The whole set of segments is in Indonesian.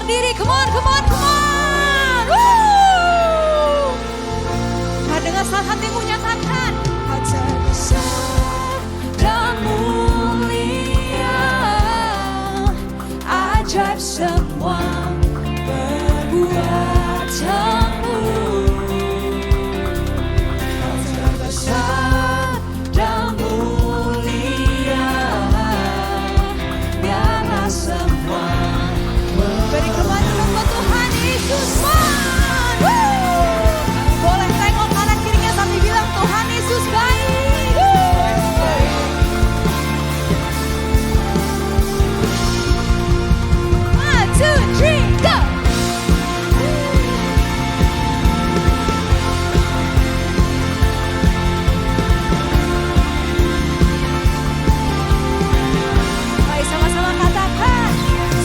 berdiri, come on, come on, come on. Woo! Nah, dengan saat hatimu nyatakan, Kau terbesar dan mulia, ajaib semua perbuatanmu. Kau terbesar dan mulia, biarlah semua. Beri kembali buat Tuhan Yesus. Boleh tengok kanan kirinya sambil bilang Tuhan Yesus baik. One, two, three, go. Mari sama-sama katakan.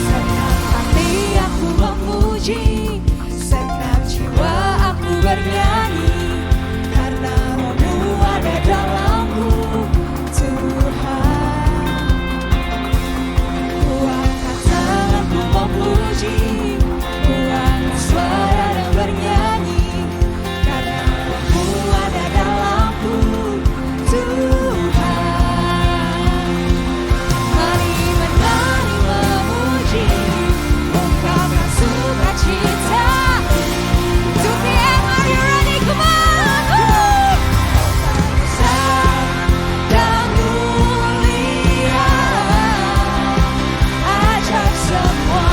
Senang hati aku memuji, senang jiwa aku bernyanyi, karena Roh-Mu ada dalamku, Tuhan. Ku angkat tanganku memuji, ku angkat suara dan bernyanyi, karena Roh-Mu ada dalamku, Tuhan. Mari menari memuji, ungkapkan sukacita. To the end, are you ready? Come on! Besar dan mulia, ajaib semua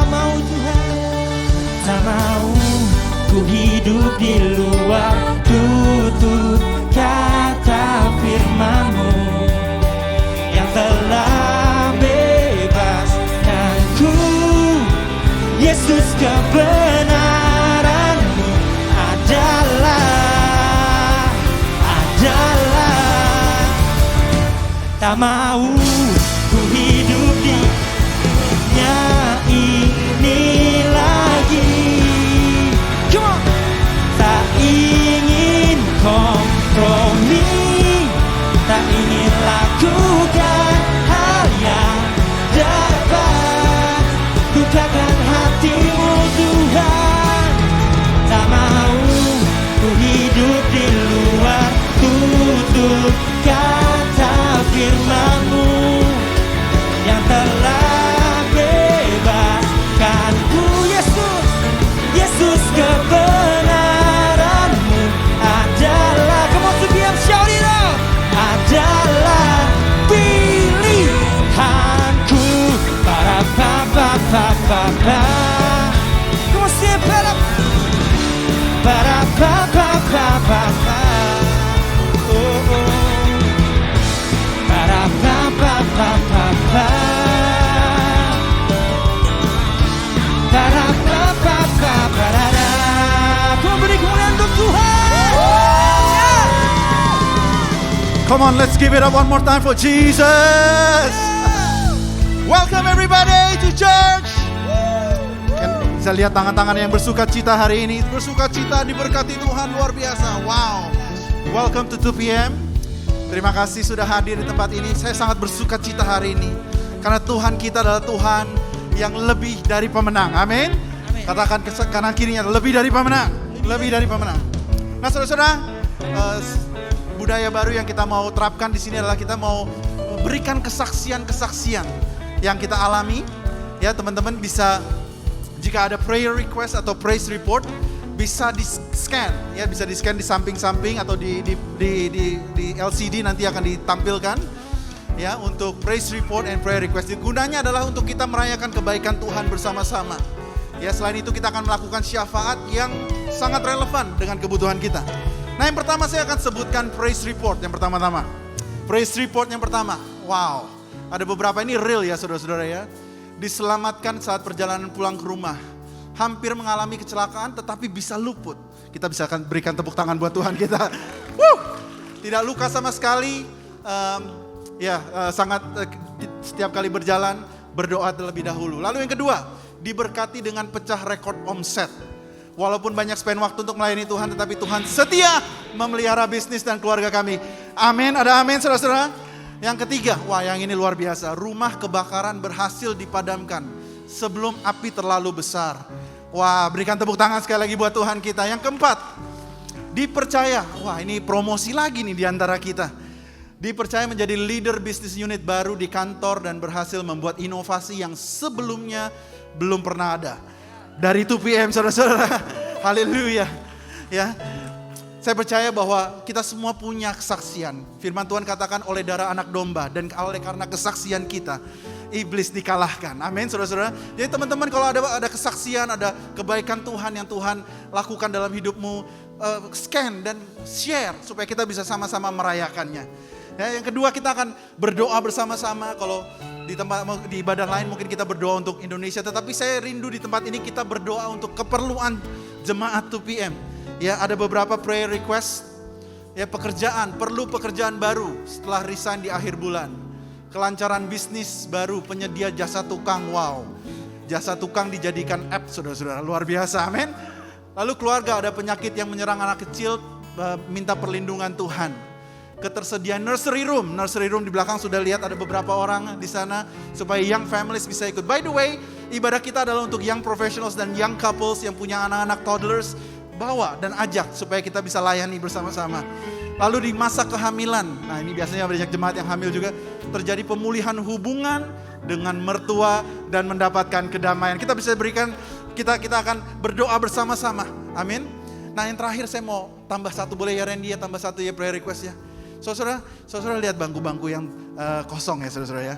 tak mau Tuhan, tak mau ku hidup di luar tutur kata firman-Mu yang telah bebaskanku. Yesus, kebenaran-Mu adalah tak mau ku hidup di dunia ini lagi. Come on. Tak ingin kompromi, tak ingin lakukan hal yang dapat lukakan hati-Mu Tuhan. Tak mau ku hidup di luar tutur kata firman-Mu yang telah bebaskanku. Yesus, Yesus, kebenaran-Mu adalah, come on Tuhan, shout it out, adalah pilihanku. Para papa papa papa, come on sing it, para papa papa papa, oh oh, para papa papa papa, para papa papa para. Kau beri kemuliaan untuk Tuhan. Come on, let's give it up one more time for Jesus. Welcome everybody to church. Bisa lihat tangan-tangan yang bersuka cita hari ini. Bersuka cita diberkati Tuhan luar biasa. Wow. Welcome to 2 PM. Terima kasih sudah hadir di tempat ini. Saya sangat bersuka cita hari ini. Karena Tuhan kita adalah Tuhan yang lebih dari pemenang. Amin. Katakan ke kanan kirinya, lebih dari pemenang. Lebih dari pemenang. Nah saudara-saudara, budaya baru yang kita mau terapkan di sini adalah kita mau berikan kesaksian-kesaksian yang kita alami. Ya teman-teman bisa, jika ada prayer request atau praise report, bisa di-scan, ya bisa di-scan di samping-samping atau di LCD nanti akan ditampilkan, ya untuk praise report and prayer request. Gunanya adalah untuk kita merayakan kebaikan Tuhan bersama-sama. Ya selain itu kita akan melakukan syafaat yang sangat relevan dengan kebutuhan kita. Nah yang pertama saya akan sebutkan praise report yang pertama-tama. Praise report yang pertama, wow, ada beberapa ini real ya saudara-saudara ya. Diselamatkan saat perjalanan pulang ke rumah. Hampir mengalami kecelakaan tetapi bisa luput. Kita bisa akan berikan tepuk tangan buat Tuhan kita. Tidak luka sama sekali. Sangat setiap kali berjalan berdoa terlebih dahulu. Lalu yang kedua, diberkati dengan pecah rekor omset. Walaupun banyak spend waktu untuk melayani Tuhan, tetapi Tuhan setia memelihara bisnis dan keluarga kami. Amin, ada amin saudara-saudara. Yang ketiga, wah yang ini luar biasa. Rumah kebakaran berhasil dipadamkan sebelum api terlalu besar. Wah, berikan tepuk tangan sekali lagi buat Tuhan kita. Yang keempat, dipercaya. Wah, ini promosi lagi nih di antara kita. Dipercaya menjadi leader bisnis unit baru di kantor dan berhasil membuat inovasi yang sebelumnya belum pernah ada. Dari 2 PM saudara-saudara. Haleluya. Ya. Saya percaya bahwa kita semua punya kesaksian. Firman Tuhan katakan oleh darah anak domba dan oleh karena kesaksian kita iblis dikalahkan. Amin saudara-saudara. Jadi teman-teman kalau ada kesaksian, ada kebaikan Tuhan yang Tuhan lakukan dalam hidupmu, scan dan share supaya kita bisa sama-sama merayakannya. Ya, yang kedua kita akan berdoa bersama-sama. Kalau di ibadah lain mungkin kita berdoa untuk Indonesia, tetapi saya rindu di tempat ini kita berdoa untuk keperluan jemaat 2 PM. Ya, ada beberapa prayer request. Ya, perlu pekerjaan baru setelah resign di akhir bulan. Kelancaran bisnis baru, penyedia jasa tukang. Wow. Jasa tukang dijadikan app, saudara-saudara. Luar biasa, amin. Lalu keluarga ada penyakit yang menyerang anak kecil, minta perlindungan Tuhan. Ketersediaan nursery room di belakang sudah lihat ada beberapa orang di sana supaya young families bisa ikut. By the way, ibadah kita adalah untuk young professionals dan young couples yang punya anak-anak toddlers. Bawa dan ajak supaya kita bisa layani bersama-sama. Lalu di masa kehamilan, nah ini biasanya banyak jemaat yang hamil juga, terjadi pemulihan hubungan dengan mertua dan mendapatkan kedamaian. Kita bisa berikan, kita akan berdoa bersama-sama, amin. Nah yang terakhir saya mau tambah satu, boleh ya Randy ya, tambah satu ya prayer request ya. Saudara lihat bangku-bangku yang kosong ya saudara ya.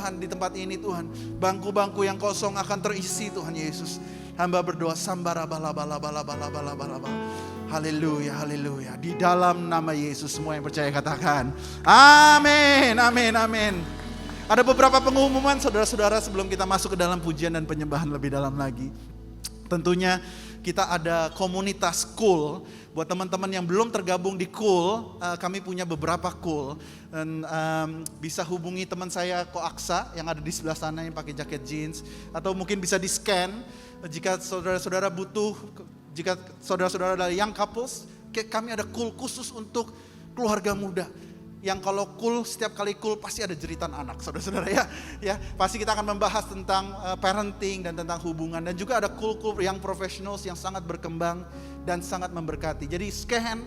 Tuhan di tempat ini Tuhan. Bangku-bangku yang kosong akan terisi Tuhan Yesus. Hamba berdoa sambarabalabalabalabalabalabalabala. Haleluya, haleluya. Di dalam nama Yesus semua yang percaya katakan amin, amin, amin. Ada beberapa pengumuman saudara-saudara sebelum kita masuk ke dalam pujian dan penyembahan lebih dalam lagi. Tentunya kita ada komunitas Cool. Buat teman-teman yang belum tergabung di Cool, kami punya beberapa Cool. Dan bisa hubungi teman saya Ko Aksa yang ada di sebelah sana yang pakai jaket jeans. Atau mungkin bisa di-scan jika saudara-saudara butuh, jika saudara-saudara dari young couples, kami ada Cool khusus untuk keluarga muda. Yang kalau cool, setiap kali cool pasti ada jeritan anak, saudara-saudara ya. Pasti kita akan membahas tentang parenting dan tentang hubungan. Dan juga ada cool yang professionals yang sangat berkembang dan sangat memberkati. Jadi scan,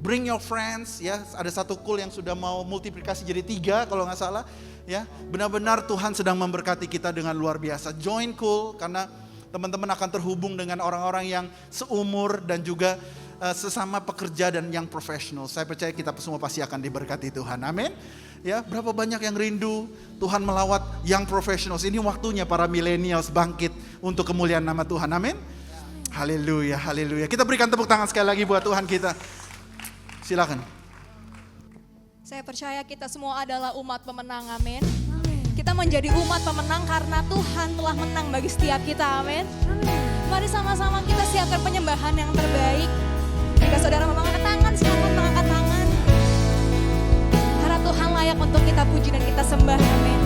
bring your friends ya. Ada satu cool yang sudah mau multiplikasi jadi 3 kalau nggak salah ya. Benar-benar Tuhan sedang memberkati kita dengan luar biasa. Join cool karena teman-teman akan terhubung dengan orang-orang yang seumur dan juga sesama pekerja dan yang profesional. Saya percaya kita semua pasti akan diberkati Tuhan. Amin. Ya, berapa banyak yang rindu Tuhan melawat yang profesional. Ini waktunya para millennials bangkit untuk kemuliaan nama Tuhan. Amin. Haleluya, haleluya. Kita berikan tepuk tangan sekali lagi buat Tuhan kita. Silakan. Saya percaya kita semua adalah umat pemenang, amin. Kita menjadi umat pemenang karena Tuhan telah menang bagi setiap kita, amin. Mari sama-sama kita siapkan penyembahan yang terbaik. Jika saudara mau mengangkat tangan, silakan mengangkat tangan. Karena Tuhan layak untuk kita puji dan kita sembah, amin.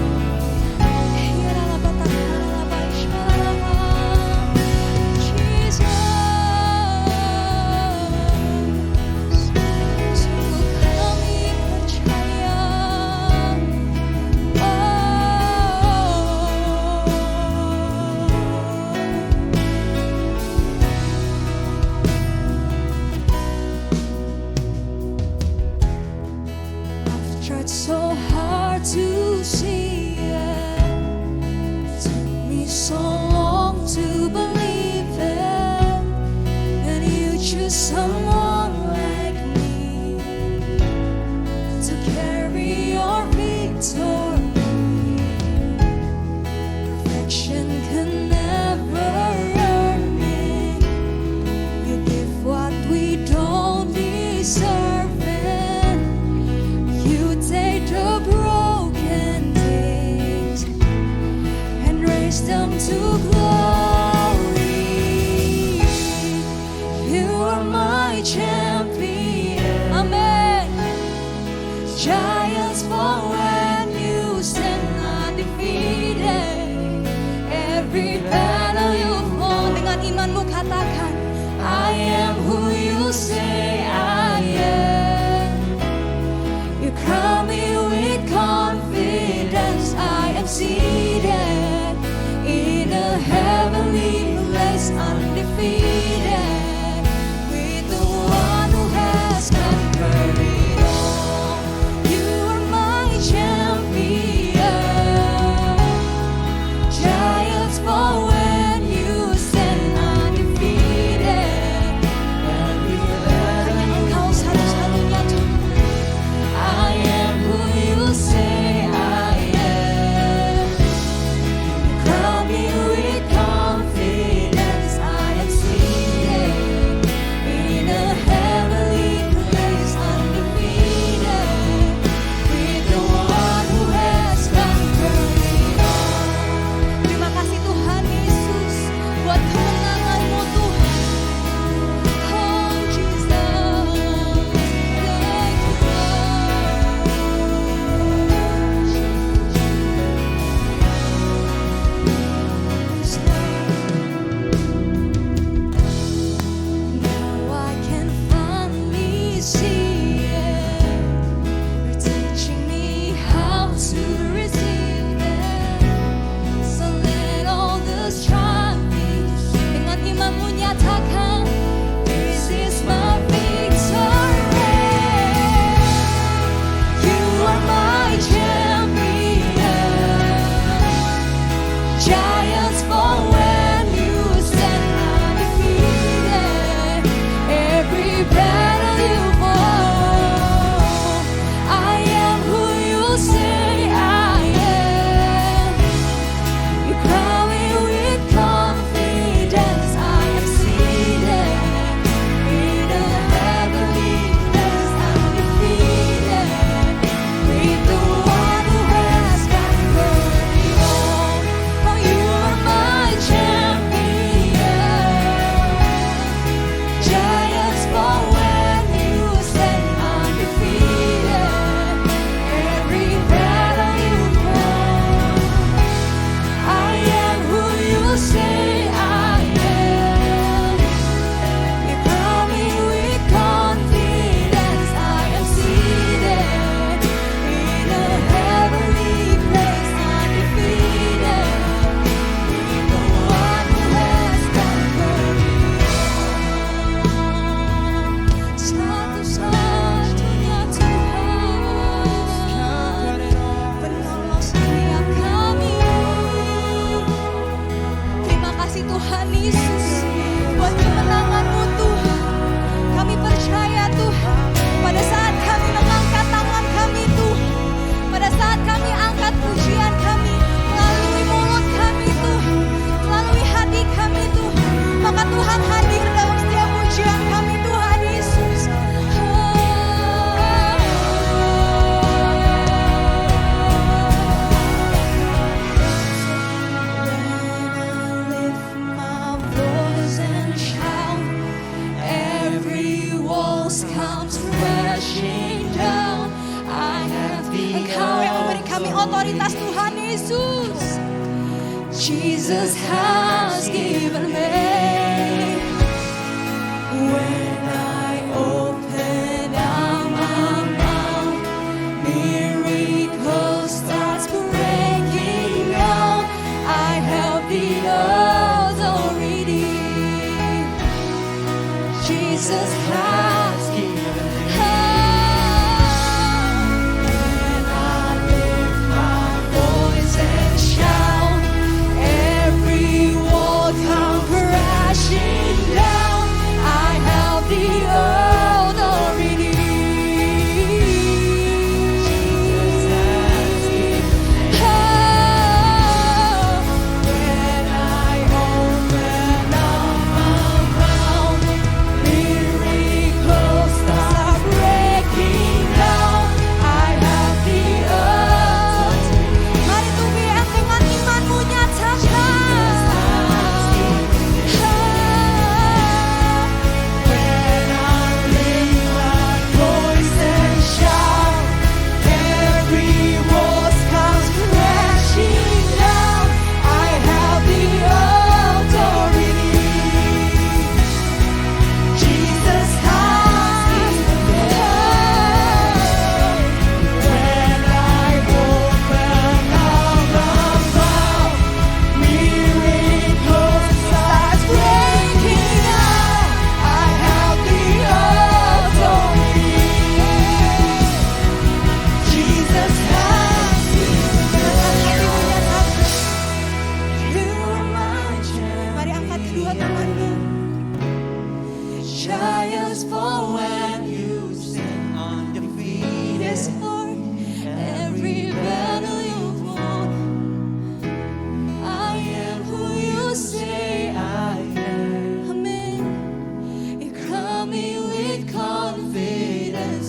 So hard to see it. Took me so long to believe it. And you choose someone like me to carry your victory. Perfection can never earn it. You give what we don't deserve. The broken things and raise them to glory. You are my champion. Amen. Giants fall when you stand undefeated. Every battle you've won. Dengan imanmu katakan, I am who you say I place undefeated with the one who has conquered it all. You are my champion. Giants fall when you stand undefeated. Hanya Engkau satu-satunya Tuhan. I am who you say I am. Crown me with confidence. I am seated in a heavenly place, undefeated with the one who has conquered it all. Terima kasih Tuhan Yesus buat kemenangan-Mu Tuhan. Oh Jesus, thank you Now I can finally see it. You're teaching me how to receive it. So let all the strivings Dengan iman-Mu nyatakan, This is my victory. You are my champion. Giants fall when you stand undefeated. Every battle you fought, I am who you say I am. You crown me with confidence. I am seated in a heavenly place, undefeated with the one who has conquered it all. Oh, you are my champion. Giants fall when you stand undefeated. Every battle you fought, I am who you say I am. You crown me with confidence. I am seated in a heavenly place, undefeated with the one who has conquered it all. Satu-satunya Tuhan, penolong setiap kami. terima kasih Tuhan Yesus buat kemenangan-Mu Tuhan. Kami percaya Tuhan, pada saat kami mengangkat tangan kami Tuhan, pada saat kami angkat pujian kami melalui mulut kami Tuhan, melalui hati kami Tuhan, maka Tuhan hadir dalam setiap pujian kami Tuhan Yesus. Lift my voice and shout. Every walls comes crashing down. I have Engkau yang memberi kami otoritas Tuhan Yesus. Jesus has given me. When I open up my mouth, miracles starts breaking out. I have the authority. Jesus has given me. When I lift my voice and shout, every wall come crashing down. I have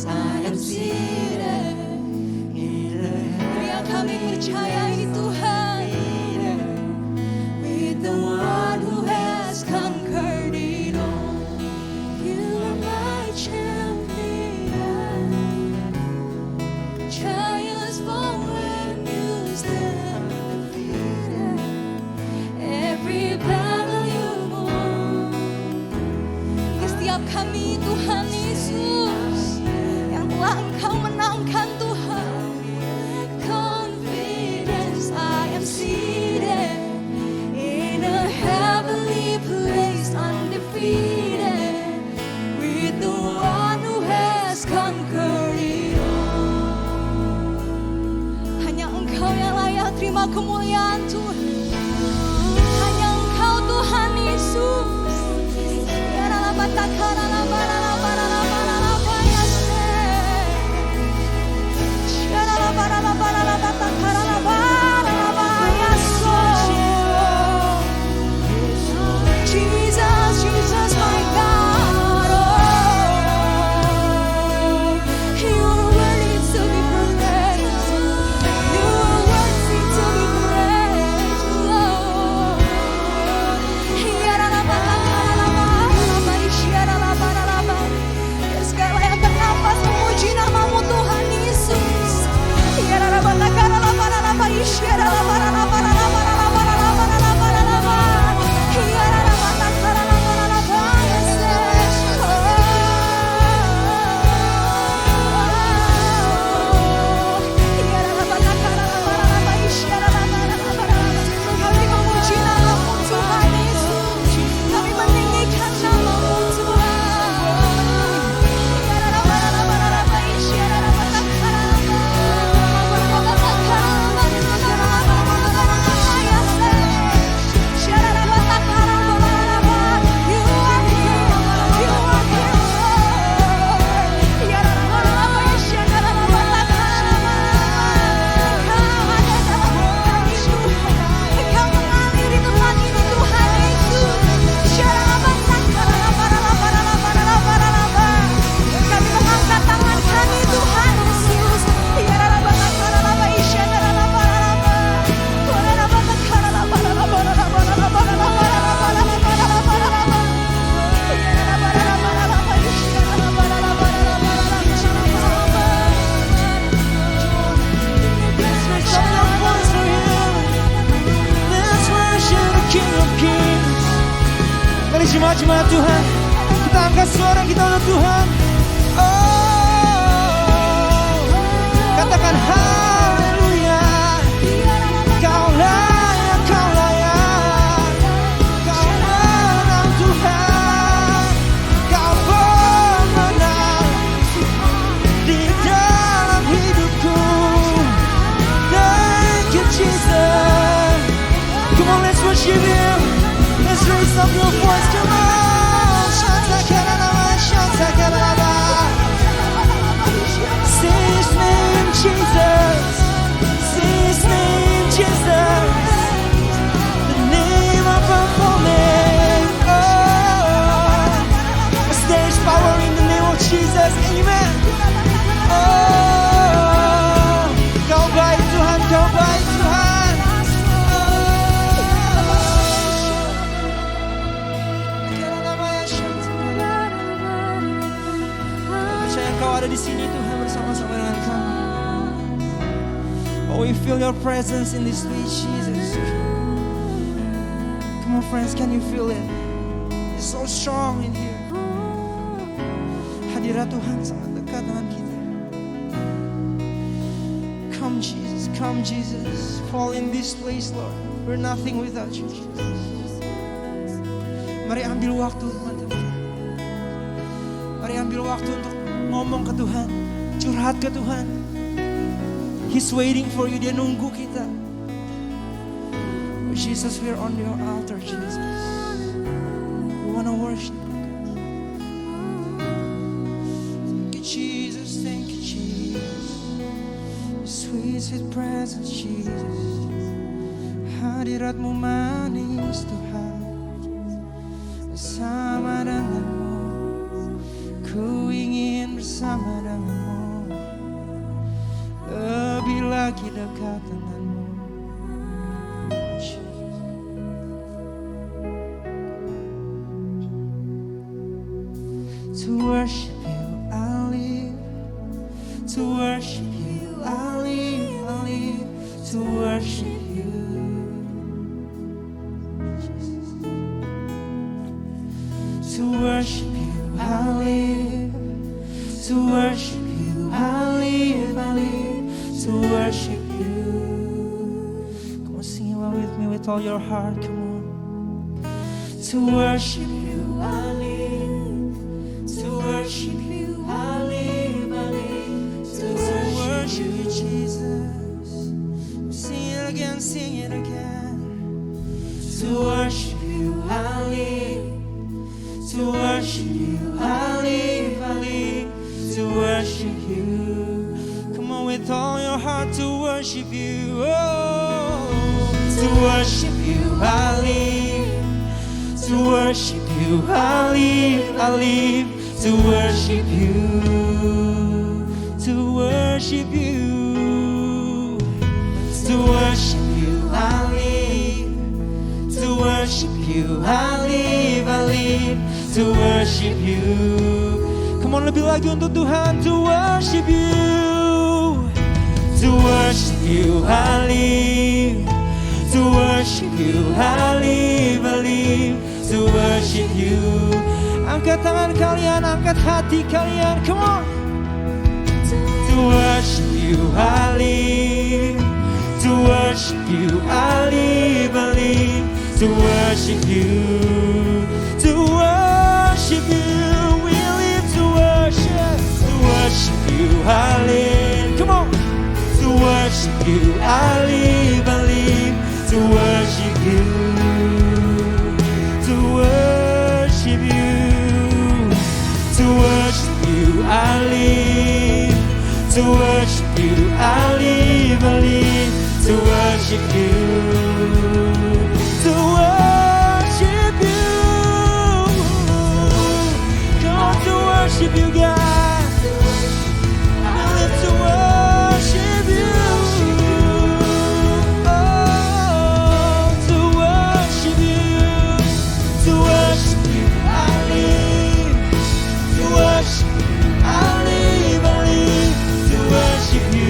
confidence I am seated in the Yang kami percaya ini Tuhan, with the one who has conquered it all. You are my champion. Giants fall when you stand defeated. Every battle you won. di setiap kami Tuhan Yesus, yang telah Engkau menangkan Tuhan. Confidence I am seated in a heavenly place, undefeated, with the one who has conquered it all. Hanya Engkau yang layak terima kemuliaan Tuhan. Hanya Engkau Tuhan Yesus. Ya rala takara la bara la bara la bara la bara ya se. Ya rala bara la bara la takara la bara la bara ya so. Jesus, Jesus my God. Oh, you are worthy to be praised. You are worthy to be praised, Lord. Biar segala yang bernafas memuji namamu Tuhan Yesus. Kami memuji namamu Tuhan Yesus. Kami meninggikan namamu Engkau mengaliri tempat ini Tuhan Yesus. Kami mengangkat tangan kami Tuhan Yesus. Mari jemaat-jemaat Tuhan, kita angkat suara kita untuk Tuhan. Oh, katakan haleluya. Kau layak, kau layak. Kau menang Tuhan. Kau pemenang di dalam hidupku. Thank you Jesus. Come on, let's worship Him. Let's raise up your voice, come on. Shanta Karalaba, Shanta Karalaba. Say His name, Jesus. Say His name, Jesus. The name above all names. Oh, there is power in the name of Jesus. Amen. Oh, kau baik Tuhan, kau baik Tuhan. Percaya Engkau ada di sini Tuhan bersama-sama dengan kami. Oh, we feel Your presence in this place, Jesus. Come on, friends, can you feel it? It's so strong in here. Hadirat Tuhan sangat dekat dengan kita. Come, Jesus, come, Jesus. Fall in this place, Lord. We're nothing without You, Jesus. Mari ambil waktu, teman-teman. Mari ambil waktu untuk ngomong ke Tuhan, curhat ke Tuhan. He's waiting for you, Dia nunggu kita. Oh, Jesus, we're on Your altar, Jesus. We want to worship. Thank you, Jesus. Thank you, Jesus. Sweet, sweet presence, Jesus. Hadirat-Mu manis, Tuhan. Bersama denganmu, ku ingin bersama. bersama denganmu, lebih lagi dekat denganmu. To worship you, I live. To worship you, I live. I live to worship you. To worship you, I live. To worship you, I live. I live to worship you. Come on, sing it along with me with all your heart. Come on. To worship you, I live. To worship you, I live. I live to worship you, Jesus. Sing it again, sing it again. To worship you, I live. To worship you, I live. I live to worship you. Come on, with all your heart, to worship you. Oh, to worship you, I live. To worship you, I live. I live to worship you. To worship you. To worship you, I live. To worship you, I live. I live to worship you. Come on, lebih lagi untuk Tuhan. To worship you. To worship you, I live. To worship you, I live. I live to worship you. Angkat tangan kalian, angkat hati kalian. Come on. To worship you, I live. To worship you, I live. I live to worship you. To worship you, we live to worship. To worship you, I live. Come on. To worship you, I live. I live to worship you. To worship you. To worship you, I live. To worship you, I live. I live to worship you. To worship you. Come on, to worship you, God. I live to worship you. Oh, to worship you. To worship you, I live. To worship you, I live. I live to worship you.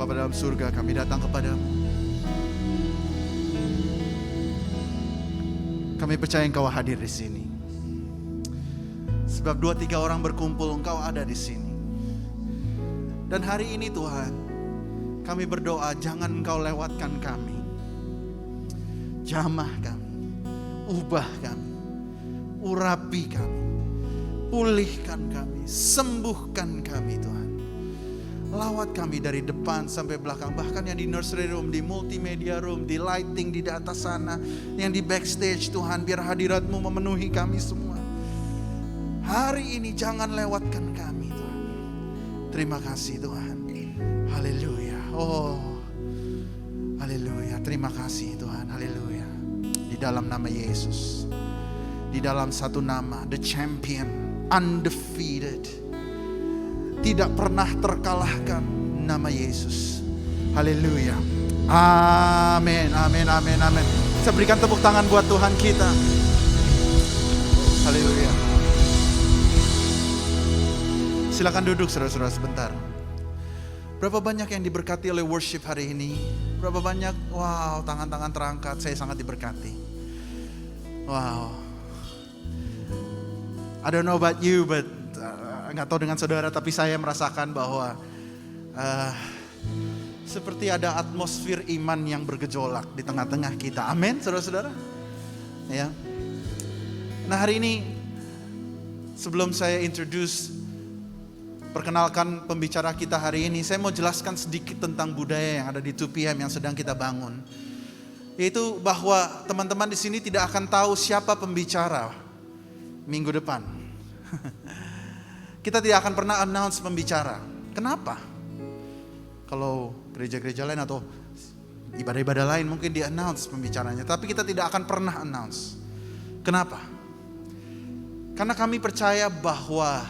Bapa dalam surga, kami datang kepadamu. Kami percaya Engkau hadir di sini. Sebab 2-3 orang berkumpul, Engkau ada di sini. Dan hari ini Tuhan, kami berdoa jangan Engkau lewatkan kami. Jamah kami, ubah kami, urapi kami. Pulihkan kami, sembuhkan kami Tuhan. Lawat kami dari depan sampai belakang. Bahkan yang di nursery room, di multimedia room, di lighting, di atas sana. Yang di backstage Tuhan, biar hadirat-Mu memenuhi kami semua. Hari ini jangan lewatkan kami Tuhan. Terima kasih Tuhan. Haleluya. Oh, haleluya. Terima kasih Tuhan. Haleluya. Di dalam nama Yesus. Di dalam satu nama, the champion, undefeated, tidak pernah terkalahkan, nama Yesus. Haleluya. Amin, amin, amin, amin. Saya berikan tepuk tangan buat Tuhan kita. Haleluya. Silakan duduk saudara-saudara sebentar. Berapa banyak yang diberkati oleh worship hari ini? Berapa banyak, wow, tangan-tangan terangkat, saya sangat diberkati. Wow. I don't know about you, but nggak tahu dengan saudara, tapi saya merasakan bahwa seperti ada atmosfer iman yang bergejolak di tengah-tengah kita. Amin, saudara-saudara. Ya. Nah hari ini, sebelum saya perkenalkan pembicara kita hari ini, saya mau jelaskan sedikit tentang budaya yang ada di 2PM yang sedang kita bangun. Yaitu bahwa teman-teman di sini tidak akan tahu siapa pembicara minggu depan. Kita tidak akan pernah announce pembicara. Kenapa? Kalau gereja-gereja lain atau ibadah-ibadah lain mungkin di-announce pembicaranya. Tapi kita tidak akan pernah announce. Kenapa? Karena kami percaya bahwa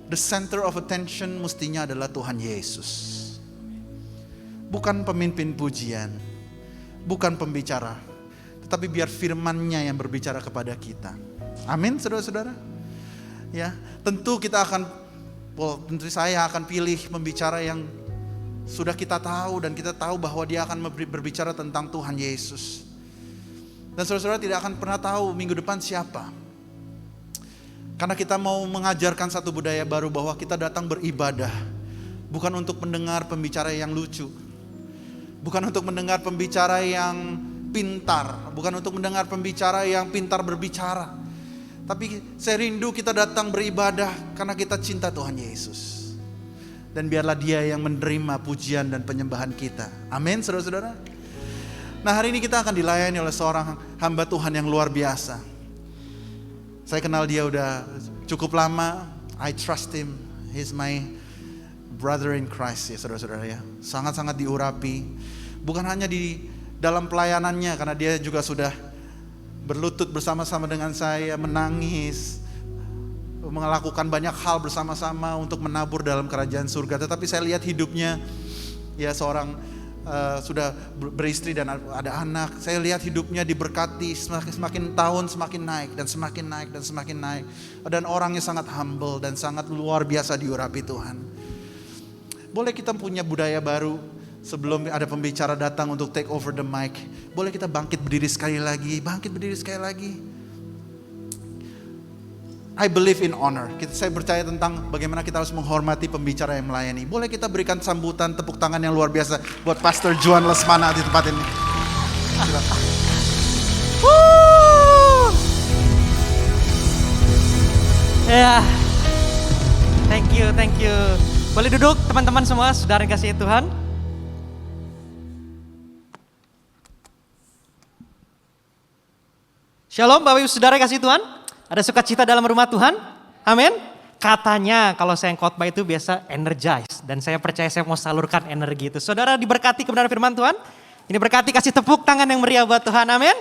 the center of attention mestinya adalah Tuhan Yesus. Bukan pemimpin pujian. Bukan pembicara. Tetapi biar firman-Nya yang berbicara kepada kita. Amin, saudara-saudara. Ya, tentu tentu saya akan pilih pembicara yang sudah kita tahu dan kita tahu bahwa dia akan berbicara tentang Tuhan Yesus. Dan saudara-saudara tidak akan pernah tahu minggu depan siapa. Karena kita mau mengajarkan satu budaya baru bahwa kita datang beribadah. Bukan untuk mendengar pembicara yang lucu. Bukan untuk mendengar pembicara yang pintar, bukan untuk mendengar pembicara yang pintar berbicara. Tapi saya rindu kita datang beribadah karena kita cinta Tuhan Yesus. Dan biarlah Dia yang menerima pujian dan penyembahan kita. Amin, saudara-saudara. Nah hari ini kita akan dilayani oleh seorang hamba Tuhan yang luar biasa. Saya kenal dia udah cukup lama. I trust him. He's my brother in Christ ya saudara-saudara ya. Sangat-sangat diurapi. Bukan hanya di dalam pelayanannya, karena dia juga sudah berlutut bersama-sama dengan saya, menangis, melakukan banyak hal bersama-sama untuk menabur dalam kerajaan surga. Tetapi saya lihat hidupnya, ya seorang sudah beristri dan ada anak. Saya lihat hidupnya diberkati, semakin tahun semakin naik dan semakin naik dan semakin naik. Dan orangnya sangat humble dan sangat luar biasa diurapi Tuhan. Boleh kita punya budaya baru. Sebelum ada pembicara datang untuk take over the mic, boleh kita bangkit berdiri sekali lagi, I believe in honor. Saya percaya tentang bagaimana kita harus menghormati pembicara yang melayani. Boleh kita berikan sambutan, tepuk tangan yang luar biasa buat Pastor Juan Lesmana di tempat ini. Ya, thank you. Boleh duduk teman-teman semua, saudara yang kasih Tuhan. Shalom Bapak Ibu Saudara kasih Tuhan. Ada sukacita dalam rumah Tuhan. Amin. Katanya kalau saya khotbah itu biasa energize. Dan saya percaya saya mau salurkan energi itu. Saudara diberkati kebenaran firman Tuhan. Ini berkati, kasih tepuk tangan yang meriah buat Tuhan. Amin.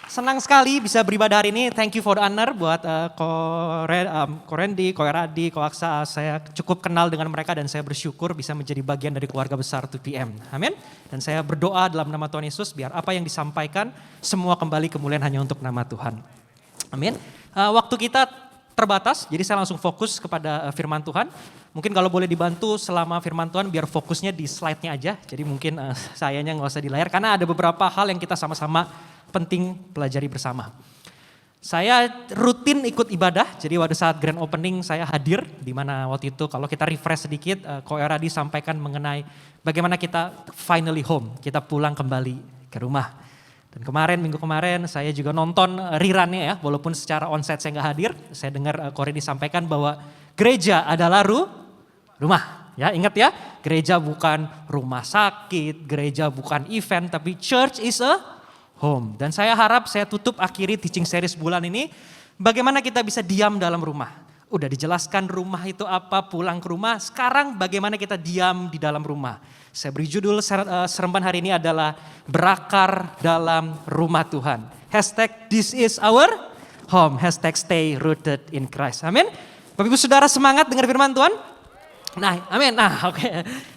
Senang sekali bisa beribadah hari ini. Thank you for the honor buat Ko Randy, Ko Eradi, Ko Aksa. Saya cukup kenal dengan mereka dan saya bersyukur bisa menjadi bagian dari keluarga besar 2PM. Amin. Dan saya berdoa dalam nama Tuhan Yesus biar apa yang disampaikan semua kembali kemuliaan hanya untuk nama Tuhan. Amin. Waktu kita terbatas, jadi saya langsung fokus kepada firman Tuhan. Mungkin kalau boleh dibantu selama firman Tuhan biar fokusnya di slide-nya aja. Jadi mungkin sayanya nggak usah di layar karena ada beberapa hal yang kita sama-sama penting pelajari bersama. Saya rutin ikut ibadah, jadi pada saat grand opening saya hadir, di mana waktu itu kalau kita refresh sedikit, Ko Eradi sampaikan mengenai bagaimana kita finally home, kita pulang kembali ke rumah. Dan minggu kemarin saya juga nonton rerunnya ya, walaupun secara onsite saya nggak hadir. Saya dengar Korin disampaikan bahwa gereja adalah rumah. Ya, ingat ya, gereja bukan rumah sakit, gereja bukan event, tapi church is a home. Dan saya harap saya tutup akhiri teaching series bulan ini, bagaimana kita bisa diam dalam rumah. Udah dijelaskan rumah itu apa, pulang ke rumah. Sekarang bagaimana kita diam di dalam rumah. Saya beri judul seremban hari ini adalah berakar dalam rumah Tuhan. #this is our home. #stay rooted in Christ. Amin. Bapak Ibu Saudara semangat dengar firman Tuhan? Nah, amin. Nah, oke.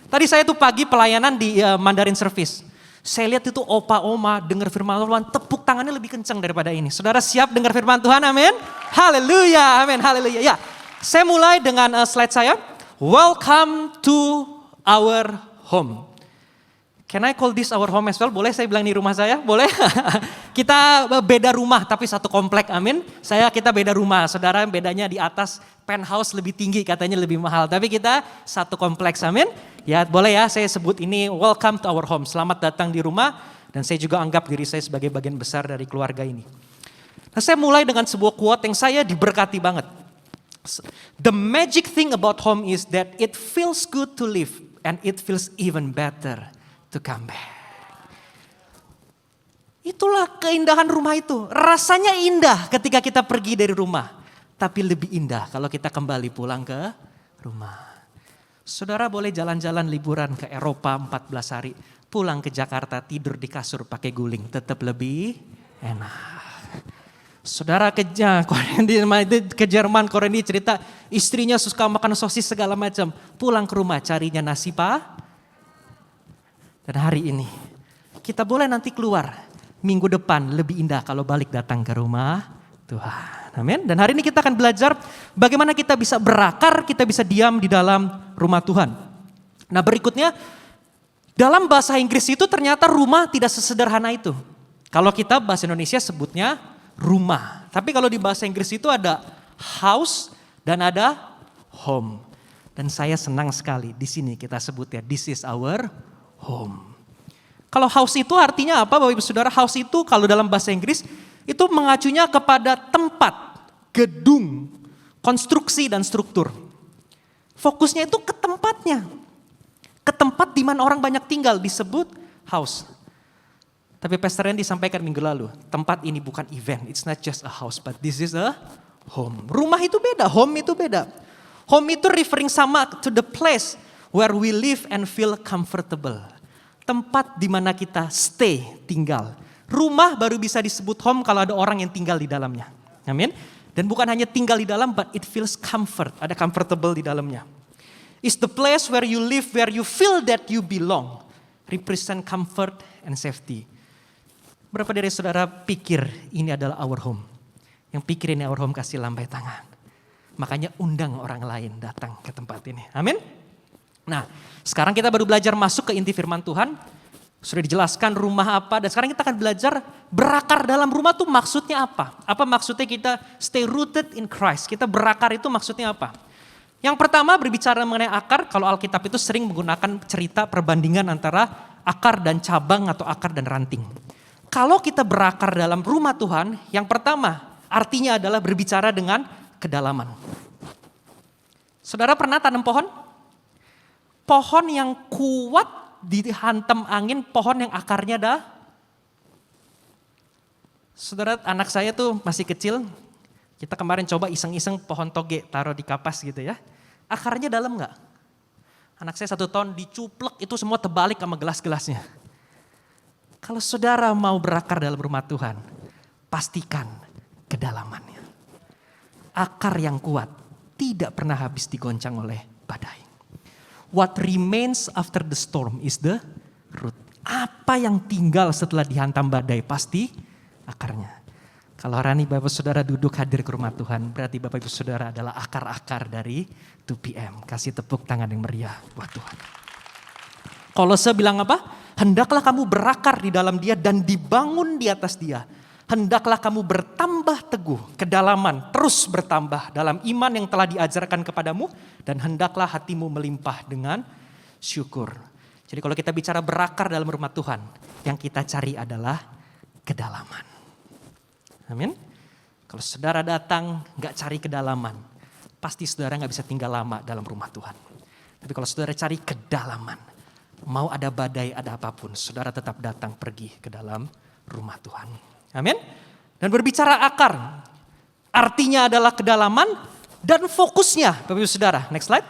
Tadi saya tuh pagi pelayanan di Mandarin Service. Saya lihat itu opa-oma dengar firman Tuhan, tepuk tangannya lebih kencang daripada ini. Saudara siap dengar firman Tuhan? Amin. Haleluya, amin, haleluya. Ya, saya mulai dengan slide saya. Welcome to our home. Can I call this our home as well? Boleh saya bilang ini rumah saya? Boleh? Kita beda rumah tapi satu komplek, amin. Kita beda rumah, saudara bedanya di atas penthouse lebih tinggi katanya lebih mahal. Tapi kita satu kompleks, amin. Ya boleh ya saya sebut ini welcome to our home. Selamat datang di rumah dan saya juga anggap diri saya sebagai bagian besar dari keluarga ini. Nah saya mulai dengan sebuah quote yang saya diberkati banget. The magic thing about home is that it feels good to live and it feels even better to come back. Itulah keindahan rumah itu. Rasanya indah ketika kita pergi dari rumah. Tapi lebih indah kalau kita kembali pulang ke rumah. Saudara boleh jalan-jalan liburan ke Eropa 14 hari. Pulang ke Jakarta tidur di kasur pakai guling. Tetap lebih enak. Saudara ke Jerman, Korendi cerita istrinya suka makan sosis segala macam. Pulang ke rumah carinya nasi dan hari ini kita boleh nanti keluar minggu depan lebih indah kalau balik datang ke rumah Tuhan. Amin. Dan hari ini kita akan belajar bagaimana kita bisa berakar, kita bisa diam di dalam rumah Tuhan. Nah berikutnya, dalam bahasa Inggris itu ternyata rumah tidak sesederhana itu. Kalau kita bahasa Indonesia sebutnya rumah. Tapi kalau di bahasa Inggris itu ada house dan ada home. Dan saya senang sekali di sini kita sebut ya, this is our home. Kalau house itu artinya apa Bapak Ibu Saudara? House itu kalau dalam bahasa Inggris itu mengacunya kepada tempat, gedung, konstruksi dan struktur. Fokusnya itu ke tempatnya. Ke tempat di mana orang banyak tinggal disebut house. Tapi Pastor Randy sampaikan minggu lalu, tempat ini bukan event, it's not just a house but this is a home. Rumah itu beda, home itu beda. Home itu referring sama to the place where we live and feel comfortable. Tempat di mana kita stay, tinggal. Rumah baru bisa disebut home kalau ada orang yang tinggal di dalamnya. Amin. Dan bukan hanya tinggal di dalam, but it feels comfort. Ada comfortable di dalamnya. It's the place where you live, where you feel that you belong. Represent comfort and safety. Berapa dari saudara pikir ini adalah our home? Yang pikir ini our home kasih lambai tangan. Makanya undang orang lain datang ke tempat ini. Amin. Nah, sekarang kita baru belajar masuk ke inti firman Tuhan. Sudah dijelaskan rumah apa, dan sekarang kita akan belajar berakar dalam rumah tuh maksudnya apa? Apa maksudnya kita stay rooted in Christ? Kita berakar itu maksudnya apa? Yang pertama berbicara mengenai akar, kalau Alkitab itu sering menggunakan cerita perbandingan antara akar dan cabang atau akar dan ranting. Kalau kita berakar dalam rumah Tuhan, yang pertama artinya adalah berbicara dengan kedalaman. Saudara pernah tanam pohon? Pohon yang kuat dihantam angin, pohon yang akarnya Saudara, anak saya tuh masih kecil, kita kemarin coba iseng-iseng pohon toge taruh di kapas gitu ya. Akarnya dalam gak? Anak saya 1 tahun dicuplek itu semua terbalik sama gelas-gelasnya. Kalau saudara mau berakar dalam rumah Tuhan, pastikan kedalamannya. Akar yang kuat tidak pernah habis digoncang oleh badai. What remains after the storm is the root. Apa yang tinggal setelah dihantam badai pasti akarnya. Kalau hari ini Bapak Saudara duduk hadir ke rumah Tuhan, berarti Bapak Ibu Saudara adalah akar-akar dari 2PM. Kasih tepuk tangan yang meriah buat Tuhan. Kolose bilang apa? Hendaklah kamu berakar di dalam Dia dan dibangun di atas Dia. Hendaklah kamu bertambah teguh, kedalaman terus bertambah dalam iman yang telah diajarkan kepadamu. Dan hendaklah hatimu melimpah dengan syukur. Jadi kalau kita bicara berakar dalam rumah Tuhan, yang kita cari adalah kedalaman. Amin. Kalau saudara datang gak cari kedalaman, pasti saudara gak bisa tinggal lama dalam rumah Tuhan. Tapi kalau saudara cari kedalaman, mau ada badai, ada apapun, saudara tetap datang pergi ke dalam rumah Tuhan. Amin. Dan berbicara akar, artinya adalah kedalaman dan fokusnya. Bapak Ibu Saudara, next slide.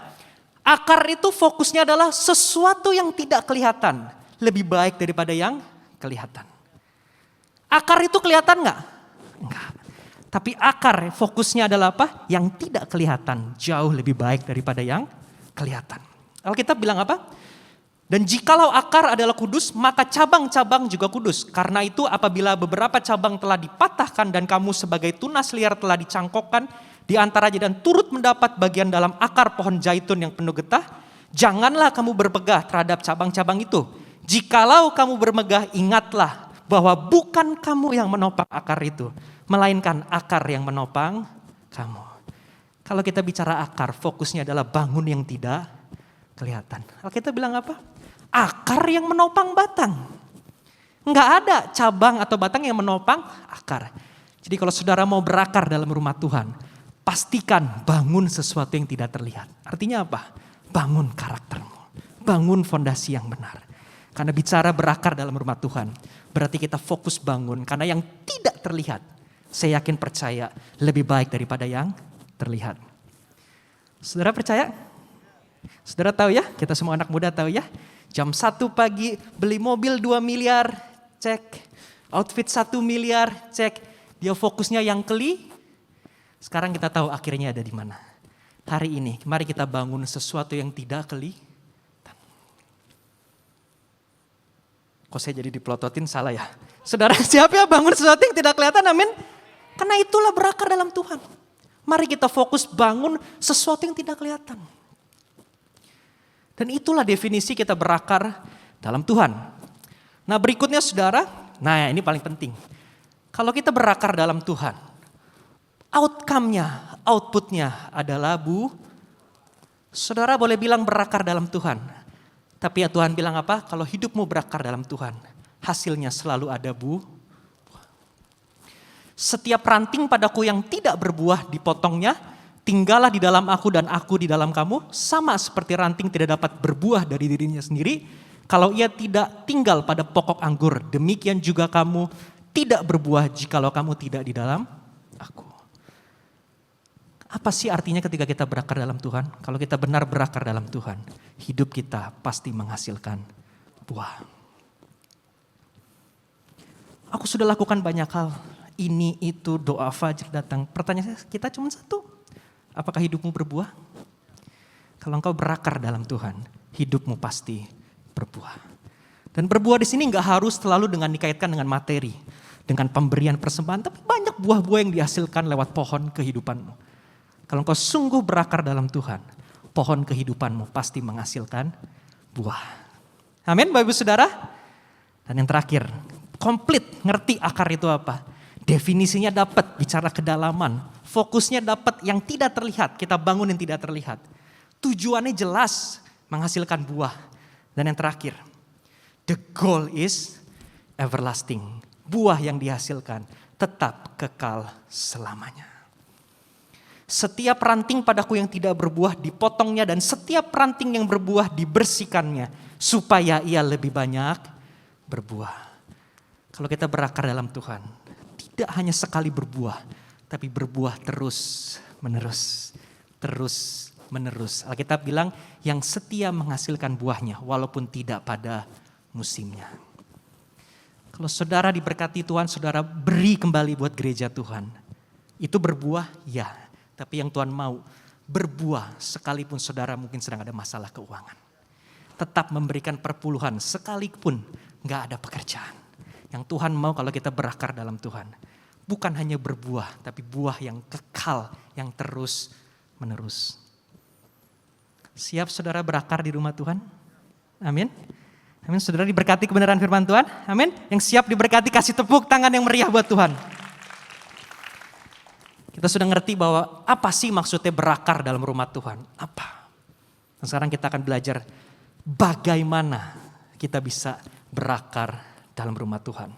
Akar itu fokusnya adalah sesuatu yang tidak kelihatan, lebih baik daripada yang kelihatan. Akar itu kelihatan gak? Enggak. Tapi akar fokusnya adalah apa? Yang tidak kelihatan, jauh lebih baik daripada yang kelihatan. Alkitab bilang apa? Dan jikalau akar adalah kudus, maka cabang-cabang juga kudus. Karena itu apabila beberapa cabang telah dipatahkan dan kamu sebagai tunas liar telah dicangkokkan di antaranya dan turut mendapat bagian dalam akar pohon zaitun yang penuh getah, janganlah kamu berpegah terhadap cabang-cabang itu. Jikalau kamu bermegah, ingatlah bahwa bukan kamu yang menopang akar itu, melainkan akar yang menopang kamu. Kalau kita bicara akar, fokusnya adalah bangun yang tidak kelihatan. Alkitab bilang apa? Akar yang menopang batang. Enggak ada cabang atau batang yang menopang akar. Jadi kalau saudara mau berakar dalam rumah Tuhan, pastikan bangun sesuatu yang tidak terlihat. Artinya apa? Bangun karaktermu. Bangun fondasi yang benar. Karena bicara berakar dalam rumah Tuhan, berarti kita fokus bangun. Karena yang tidak terlihat, saya yakin percaya lebih baik daripada yang terlihat. Saudara percaya? Saudara tahu ya, kita semua anak muda tahu ya. Jam 1 pagi beli mobil 2 miliar, cek. Outfit 1 miliar, cek. Dia fokusnya yang sekarang kita tahu akhirnya ada di mana. Hari ini, mari kita bangun sesuatu yang tidak kelihatan. Kok saya jadi dipelototin, salah ya? Saudara siapa ya bangun sesuatu yang tidak kelihatan, amin? Karena itulah berakar dalam Tuhan. Mari kita fokus bangun sesuatu yang tidak kelihatan. Dan itulah definisi kita berakar dalam Tuhan. Nah berikutnya saudara, nah ini paling penting. Kalau kita berakar dalam Tuhan, outcome-nya, output-nya adalah saudara boleh bilang berakar dalam Tuhan. Tapi ya Tuhan bilang apa? Kalau hidupmu berakar dalam Tuhan, hasilnya selalu ada Setiap ranting padaku yang tidak berbuah dipotongnya, tinggallah di dalam aku dan aku di dalam kamu, sama seperti ranting tidak dapat berbuah dari dirinya sendiri, kalau ia tidak tinggal pada pokok anggur, demikian juga kamu tidak berbuah jikalau kamu tidak di dalam aku. Apa sih artinya ketika kita berakar dalam Tuhan? Kalau kita benar berakar dalam Tuhan, hidup kita pasti menghasilkan buah. Aku sudah lakukan banyak hal, ini itu doa fajar datang. Pertanyaan kita cuma satu, apakah hidupmu berbuah? Kalau engkau berakar dalam Tuhan, hidupmu pasti berbuah. Dan berbuah di sini nggak harus selalu dengan dikaitkan dengan materi, dengan pemberian persembahan, tapi banyak buah-buah yang dihasilkan lewat pohon kehidupanmu. Kalau engkau sungguh berakar dalam Tuhan, pohon kehidupanmu pasti menghasilkan buah. Amin, Bapak Ibu Saudara. Dan yang terakhir, komplit ngerti akar itu apa. Definisinya dapat, bicara kedalaman. Fokusnya dapat yang tidak terlihat, kita bangun yang tidak terlihat. Tujuannya jelas, menghasilkan buah. Dan yang terakhir, the goal is everlasting. Buah yang dihasilkan tetap kekal selamanya. Setiap ranting padaku yang tidak berbuah dipotongnya dan setiap ranting yang berbuah dibersihkannya supaya ia lebih banyak berbuah. Kalau kita berakar dalam Tuhan, tidak hanya sekali berbuah, tapi berbuah terus menerus. Terus menerus. Alkitab bilang yang setia menghasilkan buahnya walaupun tidak pada musimnya. Kalau saudara diberkati Tuhan, saudara beri kembali buat gereja Tuhan. Itu berbuah? Ya. Tapi yang Tuhan mau berbuah sekalipun saudara mungkin sedang ada masalah keuangan. Tetap memberikan perpuluhan sekalipun gak ada pekerjaan. Yang Tuhan mau kalau kita berakar dalam Tuhan. Bukan hanya berbuah, tapi buah yang kekal, yang terus menerus. Siap saudara berakar di rumah Tuhan? Amin. Amin, saudara diberkati kebenaran firman Tuhan. Amin. Yang siap diberkati kasih tepuk tangan yang meriah buat Tuhan. Kita sudah ngerti bahwa apa sih maksudnya berakar dalam rumah Tuhan? Apa? Dan sekarang kita akan belajar bagaimana kita bisa berakar dalam rumah Tuhan.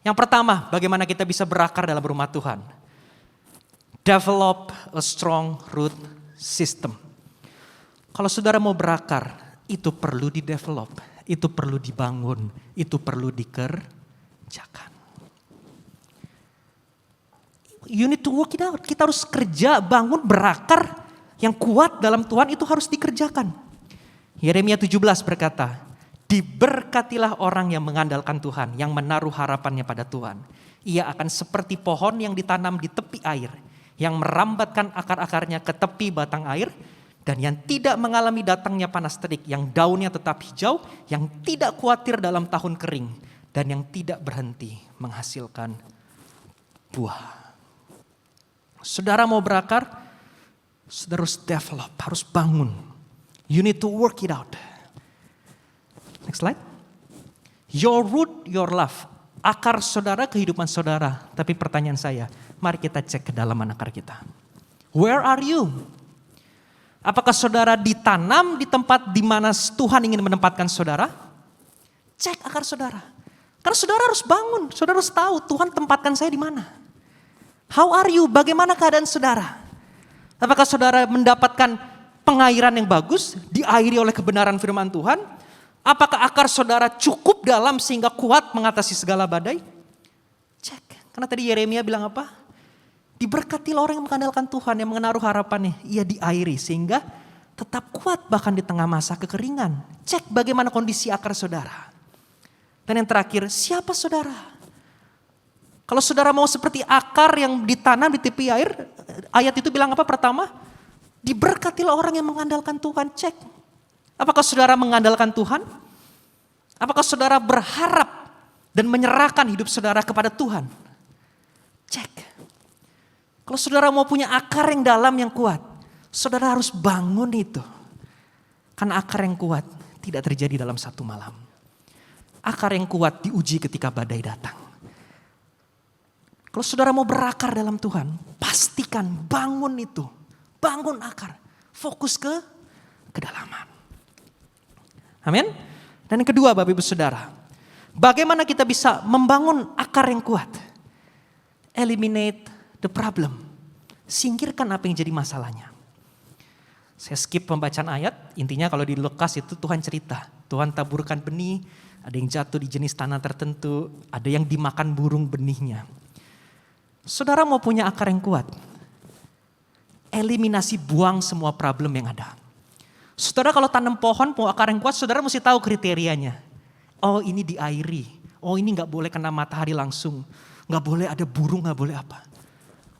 Yang pertama, bagaimana kita bisa berakar dalam rumah Tuhan? Develop a strong root system. Kalau saudara mau berakar, itu perlu di-develop, itu perlu dibangun, itu perlu dikerjakan. You need to work it out. Kita harus kerja, bangun, berakar yang kuat dalam Tuhan itu harus dikerjakan. Yeremia 17 berkata, diberkatilah orang yang mengandalkan Tuhan, yang menaruh harapannya pada Tuhan. Ia akan seperti pohon yang ditanam di tepi air, yang merambatkan akar-akarnya ke tepi batang air, dan yang tidak mengalami datangnya panas terik, yang daunnya tetap hijau, yang tidak khawatir dalam tahun kering, dan yang tidak berhenti menghasilkan buah. Saudara mau berakar, saudara harus develop, harus bangun. You need to work it out. Next slide. Your root, your love. Akar saudara, kehidupan saudara. Tapi pertanyaan saya, mari kita cek kedalaman akar kita. Where are you? Apakah saudara ditanam di tempat di mana Tuhan ingin menempatkan saudara? Cek akar saudara. Karena saudara harus bangun, saudara harus tahu Tuhan tempatkan saya di mana. How are you? Bagaimana keadaan saudara? Apakah saudara mendapatkan pengairan yang bagus, diairi oleh kebenaran firman Tuhan? Apakah akar saudara cukup dalam sehingga kuat mengatasi segala badai? Cek. Karena tadi Yeremia bilang apa? Diberkatilah orang yang mengandalkan Tuhan, yang menaruh harapannya. Ia diairi sehingga tetap kuat bahkan di tengah masa kekeringan. Cek bagaimana kondisi akar saudara. Dan yang terakhir, siapa saudara? Kalau saudara mau seperti akar yang ditanam di tepi air, ayat itu bilang apa pertama? Diberkatilah orang yang mengandalkan Tuhan. Cek. Apakah saudara mengandalkan Tuhan? Apakah saudara berharap dan menyerahkan hidup saudara kepada Tuhan? Cek. Kalau saudara mau punya akar yang dalam yang kuat, saudara harus bangun itu. Karena akar yang kuat tidak terjadi dalam satu malam. Akar yang kuat diuji ketika badai datang. Kalau saudara mau berakar dalam Tuhan, pastikan bangun itu. Bangun akar. Fokus ke kedalaman. Amin. Dan yang kedua Bapak Ibu Saudara. Bagaimana kita bisa membangun akar yang kuat? Eliminate the problem. Singkirkan apa yang jadi masalahnya. Saya skip pembacaan ayat. Intinya kalau di Lukas itu Tuhan cerita. Tuhan taburkan benih. Ada yang jatuh di jenis tanah tertentu. Ada yang dimakan burung benihnya. Saudara mau punya akar yang kuat. Eliminasi, buang semua problem yang ada. Saudara kalau tanam pohon, mau akar yang kuat, saudara mesti tahu kriterianya. Oh ini diairi, oh ini gak boleh kena matahari langsung. Gak boleh ada burung, gak boleh apa.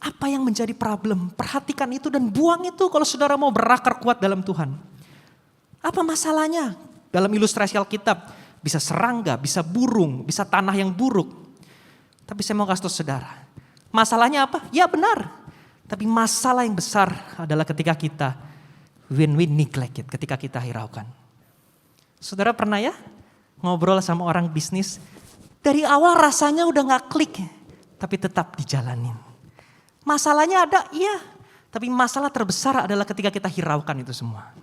Apa yang menjadi problem? Perhatikan itu dan buang itu kalau saudara mau berakar kuat dalam Tuhan. Apa masalahnya? Dalam ilustrasi Alkitab, bisa serangga, bisa burung, bisa tanah yang buruk. Tapi saya mau kasih tahu saudara, masalahnya apa? Ya benar. Tapi masalah yang besar adalah ketika kita when we neglect it, ketika kita hiraukan. Saudara pernah ya ngobrol sama orang bisnis, dari awal rasanya udah gak klik, tapi tetap dijalanin. Masalahnya ada, iya. Tapi masalah terbesar adalah ketika kita hiraukan itu semua.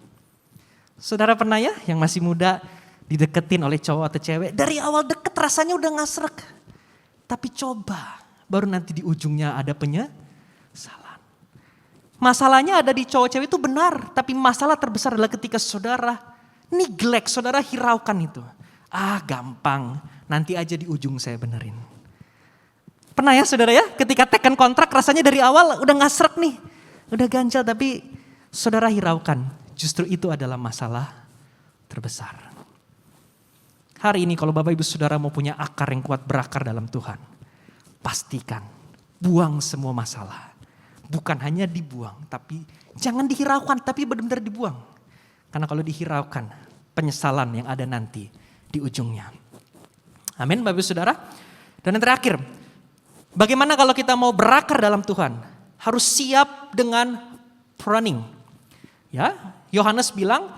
Saudara pernah ya yang masih muda dideketin oleh cowok atau cewek, dari awal deket rasanya udah gak srek. Tapi coba, baru nanti di ujungnya ada penyesalan. Masalahnya ada di cowok cewek itu benar, tapi masalah terbesar adalah ketika saudara neglect, saudara hiraukan itu. Ah gampang, nanti aja di ujung saya benerin. Pernah ya saudara ya, ketika teken kontrak rasanya dari awal udah gak srek nih. Udah ganjal tapi saudara hiraukan. Justru itu adalah masalah terbesar. Hari ini kalau Bapak Ibu Saudara mau punya akar yang kuat berakar dalam Tuhan. Pastikan, buang semua masalah. Bukan hanya dibuang, tapi jangan dihiraukan, tapi benar-benar dibuang. Karena kalau dihiraukan, penyesalan yang ada nanti di ujungnya. Amin Bapak Ibu Saudara. Dan yang terakhir, bagaimana kalau kita mau berakar dalam Tuhan? Harus siap dengan pruning. Ya, Yohanes bilang,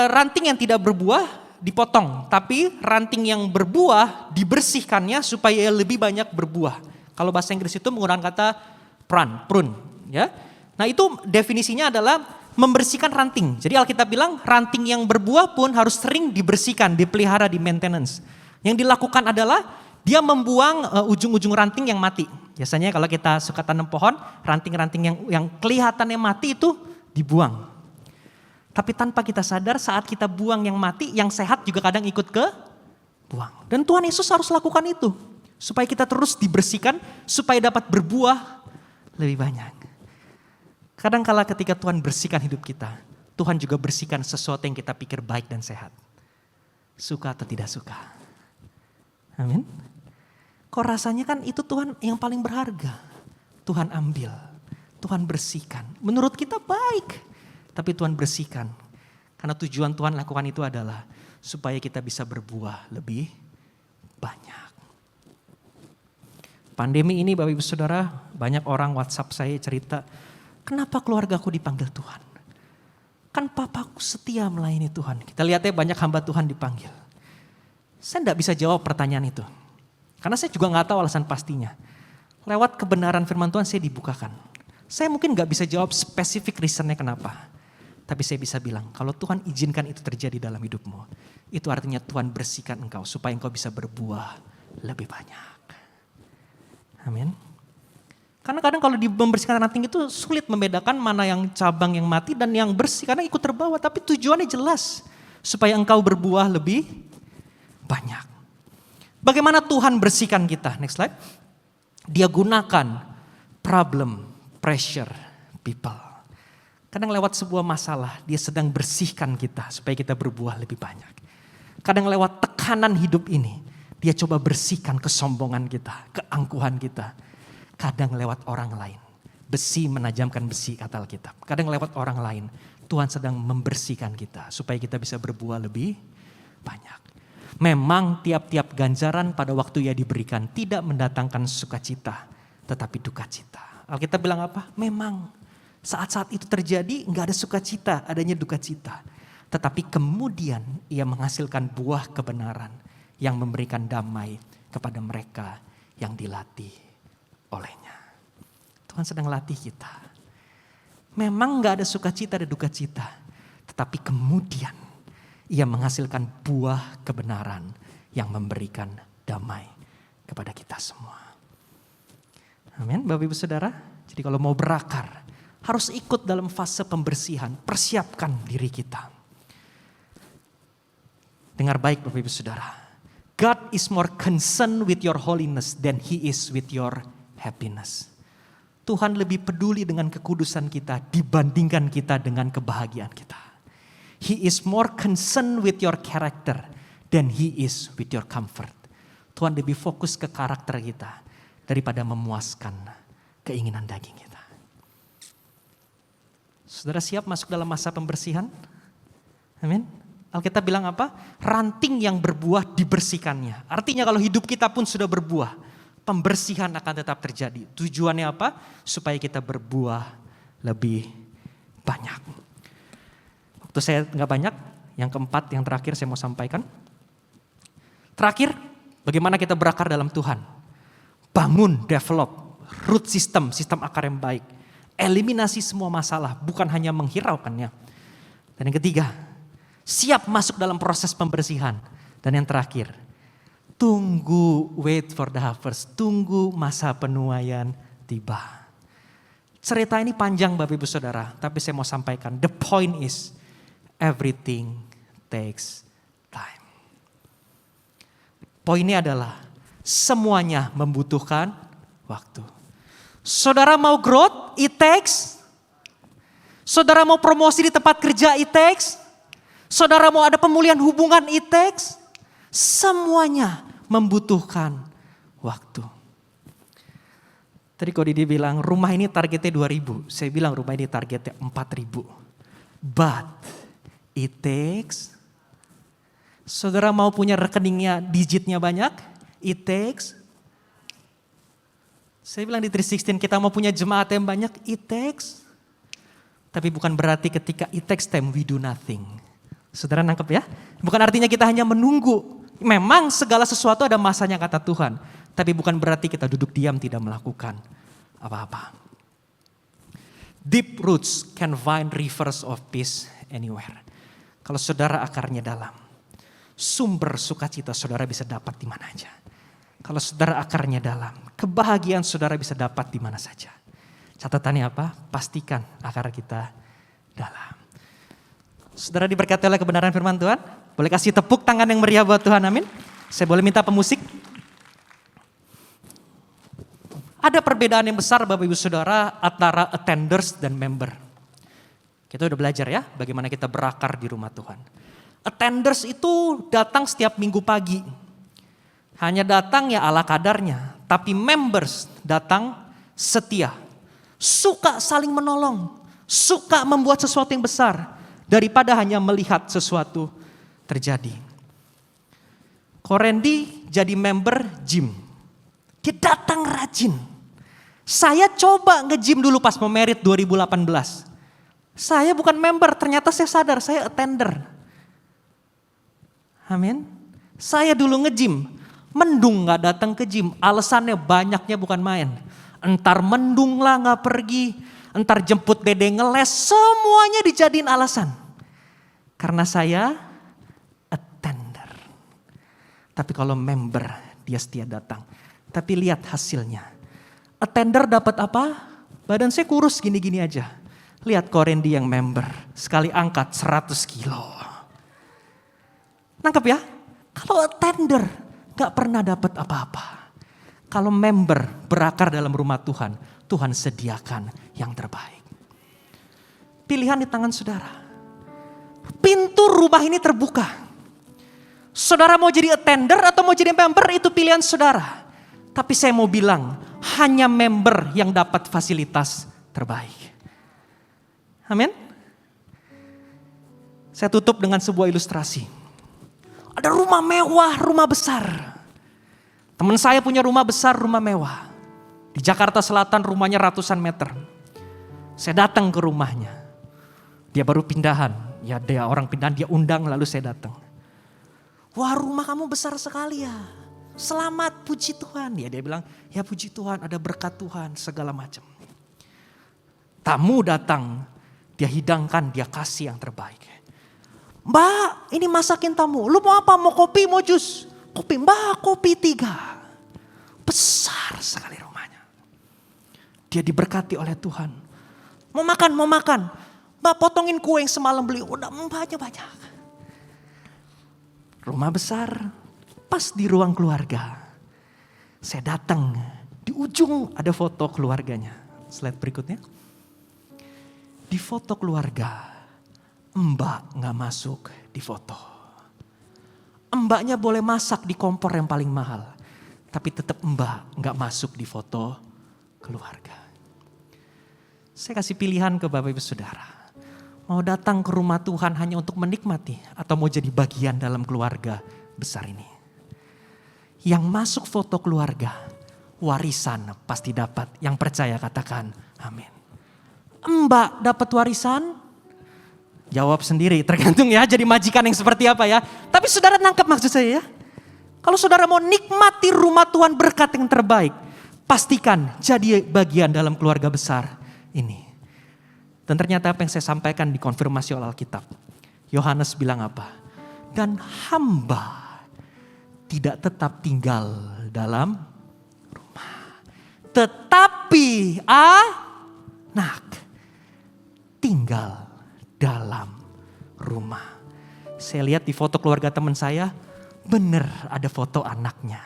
ranting yang tidak berbuah dipotong, tapi ranting yang berbuah dibersihkannya supaya lebih banyak berbuah. Kalau bahasa Inggris itu menggunakan kata prune, ya. Nah itu definisinya adalah membersihkan ranting. Jadi Alkitab bilang ranting yang berbuah pun harus sering dibersihkan, dipelihara, di maintenance. Yang dilakukan adalah dia membuang ujung-ujung ranting yang mati. Biasanya kalau kita suka tanam pohon, ranting-ranting yang kelihatannya mati itu dibuang. Tapi tanpa kita sadar saat kita buang yang mati, yang sehat juga kadang ikut ke buang. Dan Tuhan Yesus harus lakukan itu. Supaya kita terus dibersihkan, supaya dapat berbuah lebih banyak. Kadang kala ketika Tuhan bersihkan hidup kita, Tuhan juga bersihkan sesuatu yang kita pikir baik dan sehat. Suka atau tidak suka. Amin. Kok rasanya kan itu Tuhan yang paling berharga. Tuhan ambil, Tuhan bersihkan. Menurut kita baik, tapi Tuhan bersihkan. Karena tujuan Tuhan lakukan itu adalah supaya kita bisa berbuah lebih banyak. Pandemi ini Bapak Ibu Saudara, banyak orang WhatsApp saya cerita, kenapa keluargaku dipanggil Tuhan? Kan papaku setia melayani Tuhan. Kita lihatnya banyak hamba Tuhan dipanggil. Saya enggak bisa jawab pertanyaan itu. Karena saya juga enggak tahu alasan pastinya. Lewat kebenaran firman Tuhan saya dibukakan. Saya mungkin enggak bisa jawab spesifik reasonnya kenapa. Tapi saya bisa bilang, kalau Tuhan izinkan itu terjadi dalam hidupmu, itu artinya Tuhan bersihkan engkau supaya engkau bisa berbuah lebih banyak. Amin. Karena kadang kalau membersihkan ranting itu sulit membedakan mana yang cabang yang mati dan yang bersih. Karena ikut terbawa, tapi tujuannya jelas. Supaya engkau berbuah lebih banyak. Bagaimana Tuhan bersihkan kita? Next slide. Dia gunakan problem, pressure, people. Kadang lewat sebuah masalah, dia sedang bersihkan kita supaya kita berbuah lebih banyak. Kadang lewat tekanan hidup ini, dia coba bersihkan kesombongan kita, keangkuhan kita. Kadang lewat orang lain. Besi menajamkan besi kata Alkitab. Kadang lewat orang lain. Tuhan sedang membersihkan kita. Supaya kita bisa berbuah lebih banyak. Memang tiap-tiap ganjaran pada waktu ia diberikan. Tidak mendatangkan sukacita. Tetapi duka cita. Alkitab bilang apa? Memang saat-saat itu terjadi gak ada sukacita. Adanya duka cita. Tetapi kemudian ia menghasilkan buah kebenaran. Yang memberikan damai kepada mereka yang dilatih olehnya. Tuhan sedang latih kita. Memang gak ada sukacita, ada duka cita. Tetapi kemudian ia menghasilkan buah kebenaran yang memberikan damai kepada kita semua. Amin, Bapak Ibu Saudara. Jadi kalau mau berakar, harus ikut dalam fase pembersihan. Persiapkan diri kita. Dengar baik Bapak Ibu Saudara. God is more concerned with your holiness than He is with your happiness. Tuhan lebih peduli dengan kekudusan kita dibandingkan kita dengan kebahagiaan kita. He is more concerned with your character than He is with your comfort. Tuhan lebih fokus ke karakter kita daripada memuaskan keinginan daging kita. Saudara siap masuk dalam masa pembersihan? Amin. Alkitab bilang apa? Ranting yang berbuah dibersihkannya. Artinya kalau hidup kita pun sudah berbuah, pembersihan akan tetap terjadi. Tujuannya apa? Supaya kita berbuah lebih banyak. Waktu saya nggak banyak, yang keempat, yang terakhir saya mau sampaikan. Terakhir, bagaimana kita berakar dalam Tuhan. Bangun, develop, root system, sistem akar yang baik. Eliminasi semua masalah, bukan hanya menghiraukannya. Dan yang ketiga, siap masuk dalam proses pembersihan. Dan yang terakhir, tunggu, wait for the harvest, tunggu masa penuaian tiba. Cerita ini panjang Bapak Ibu Saudara, tapi saya mau sampaikan, the point is everything takes time. Poinnya adalah semuanya membutuhkan waktu. Saudara mau growth, it takes. Saudara mau promosi di tempat kerja, it takes. Saudara mau ada pemulihan hubungan, it takes. Semuanya membutuhkan waktu. Tadi Kodi bilang rumah ini targetnya 2.000. Saya bilang rumah ini targetnya 4.000. But it takes. Saudara mau punya rekeningnya digitnya banyak, it takes. Saya bilang di 316 kita mau punya jemaat yang banyak, it takes. Tapi bukan berarti ketika it takes time we do nothing. Saudara nangkep ya? Bukan artinya kita hanya menunggu. Memang segala sesuatu ada masanya kata Tuhan. Tapi bukan berarti kita duduk diam tidak melakukan apa-apa. Deep roots can find rivers of peace anywhere. Kalau saudara akarnya dalam. Sumber sukacita saudara bisa dapat di mana aja. Kalau saudara akarnya dalam, kebahagiaan saudara bisa dapat di mana saja. Catatannya apa? Pastikan akar kita dalam. Saudara diberkati oleh kebenaran firman Tuhan. Boleh kasih tepuk tangan yang meriah buat Tuhan, amin. Saya boleh minta pemusik? Ada perbedaan yang besar Bapak Ibu Saudara antara attenders dan member. Kita udah belajar ya bagaimana kita berakar di rumah Tuhan. Attenders itu datang setiap minggu pagi. Hanya datang ya ala kadarnya. Tapi members datang setia. Suka saling menolong. Suka membuat sesuatu yang besar. Daripada hanya melihat sesuatu terjadi. Korendi jadi member gym. Dia datang rajin. Saya coba nge-gym dulu pas mau merit 2018. Saya bukan member, ternyata saya sadar saya attender. Amin. Saya dulu nge-gym, mendung gak datang ke gym. Alasannya banyaknya bukan main. Entar mendung lah gak pergi, entar jemput dede ngeles, semuanya dijadiin alasan. Karena saya attender. Tapi kalau member, dia setia datang. Tapi lihat hasilnya. Attender dapat apa? Badan saya kurus gini-gini aja. Lihat Korendi yang member. Sekali angkat 100 kilo. Nangkep ya? Kalau attender gak pernah dapat apa-apa. Kalau member berakar dalam rumah Tuhan. Tuhan sediakan yang terbaik. Pilihan di tangan saudara. Pintu rumah ini terbuka. Saudara mau jadi attender atau mau jadi member itu pilihan saudara. Tapi saya mau bilang, hanya member yang dapat fasilitas terbaik. Amin. Saya tutup dengan sebuah ilustrasi. Ada rumah mewah, rumah besar. Teman saya punya rumah besar, rumah mewah. Di Jakarta Selatan rumahnya ratusan meter. Saya datang ke rumahnya. Dia baru pindahan. Ya dia orang pindahan, dia undang lalu saya datang. Wah rumah kamu besar sekali ya. Selamat, puji Tuhan. Ya, dia bilang, ya puji Tuhan, ada berkat Tuhan, segala macam. Tamu datang, dia hidangkan, dia kasih yang terbaik. Mbak, ini masakin tamu. Lu mau apa? Mau kopi, mau jus? Kopi, mbak, kopi 3. Besar sekali rumahnya. Dia diberkati oleh Tuhan. Mau makan, mau makan. Mbak, potongin kue yang semalam beli. Udah banyak-banyak. Rumah besar. Pas di ruang keluarga, saya datang, di ujung ada foto keluarganya. Slide berikutnya. Di foto keluarga, mbak gak masuk di foto. Mbaknya boleh masak di kompor yang paling mahal. Tapi tetap mbak gak masuk di foto keluarga. Saya kasih pilihan ke Bapak Ibu Saudara. Mau datang ke rumah Tuhan hanya untuk menikmati atau mau jadi bagian dalam keluarga besar ini. Yang masuk foto keluarga, warisan pasti dapat. Yang percaya katakan amin. Mbak dapat warisan? Jawab sendiri, tergantung ya jadi majikan yang seperti apa ya. Tapi saudara nangkep maksud saya ya. Kalau saudara mau nikmati rumah Tuhan berkat yang terbaik, pastikan jadi bagian dalam keluarga besar ini. Dan ternyata apa yang saya sampaikan dikonfirmasi oleh Alkitab. Yohanes bilang apa? Dan hamba tidak tetap tinggal dalam rumah. Tetapi anak tinggal dalam rumah. Saya lihat di foto keluarga teman saya, bener ada foto anaknya.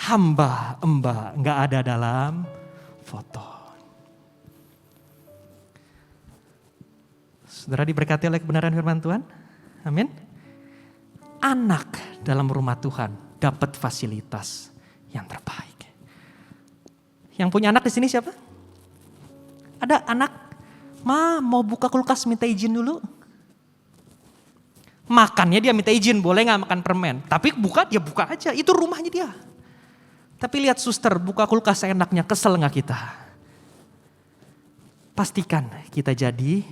Hamba, gak ada dalam foto. Saudara diberkati oleh kebenaran firman Tuhan? Amin. Anak dalam rumah Tuhan dapat fasilitas yang terbaik. Yang punya anak di sini siapa? Ada anak, ma mau buka kulkas minta izin dulu. Makannya dia minta izin, boleh gak makan permen. Tapi buka dia buka aja, itu rumahnya dia. Tapi lihat suster buka kulkas enaknya, kesel gak kita? Pastikan kita jadi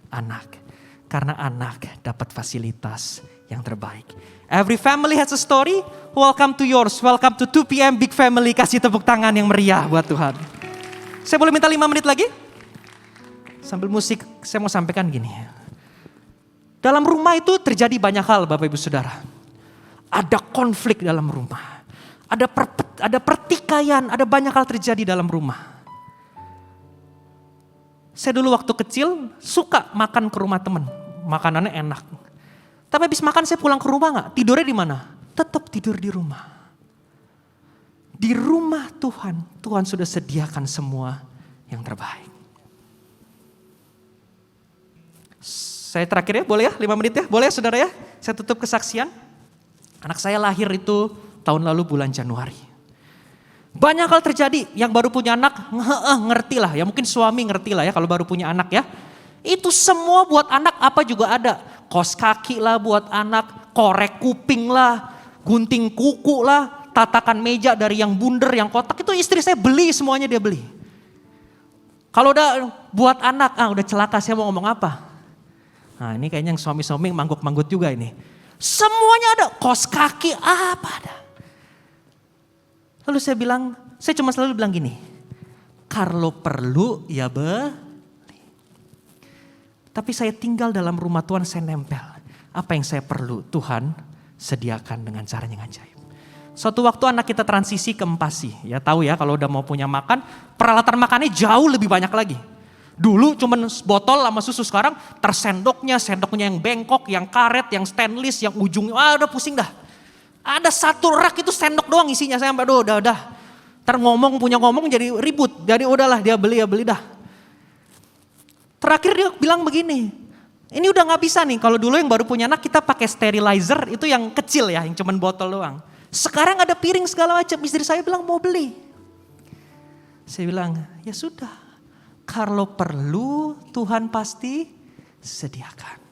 anak. Karena anak dapat fasilitas yang terbaik. Every family has a story. Welcome to yours. Welcome to 2 PM Big Family. Kasih tepuk tangan yang meriah buat Tuhan. Saya boleh minta 5 menit lagi? Sambil musik saya mau sampaikan gini. Dalam rumah itu terjadi banyak hal Bapak Ibu Saudara. ada konflik dalam rumah. Ada pertikaian, ada banyak hal terjadi dalam rumah. Saya dulu waktu kecil suka makan ke rumah teman. Makanannya enak. Tapi habis makan saya pulang ke rumah gak? Tidurnya di mana? Tetap tidur di rumah. Di rumah Tuhan, Tuhan sudah sediakan semua yang terbaik. Saya terakhir ya, boleh ya? 5 menit ya? Boleh ya saudara ya? Saya tutup kesaksian. Anak saya lahir itu tahun lalu bulan Januari. Banyak hal terjadi, yang baru punya anak ngerti lah. Ya mungkin suami ngerti lah ya kalau baru punya anak ya. Itu semua buat anak apa juga ada. Kos kaki lah buat anak, korek kuping lah, gunting kuku lah, tatakan meja dari yang bundar, yang kotak. Itu istri saya beli, semuanya dia beli. Kalau udah buat anak, udah celaka saya mau ngomong apa. Nah ini kayaknya yang suami-suami manggut-manggut juga ini. Semuanya ada, kos kaki apa ada. Lalu saya cuma selalu bilang gini, kalau perlu ya beli. Tapi saya tinggal dalam rumah Tuhan, saya nempel. Apa yang saya perlu Tuhan sediakan dengan caranya yang ajaib. Suatu waktu anak kita transisi ke Empasi. Ya tahu ya kalau udah mau punya makan, peralatan makannya jauh lebih banyak lagi. Dulu cuman botol sama susu, sekarang tersendoknya yang bengkok, yang karet, yang stainless, yang ujungnya, udah pusing dah. Ada satu rak itu sendok doang isinya, saya sampai udah. Ntar punya ngomong jadi ribut, jadi udahlah dia beli dah. Terakhir dia bilang begini, ini udah gak bisa nih, kalau dulu yang baru punya anak kita pakai sterilizer, itu yang kecil ya, yang cuman botol doang. Sekarang ada piring segala macam, istri saya bilang mau beli. Saya bilang, ya sudah, kalau perlu Tuhan pasti sediakan.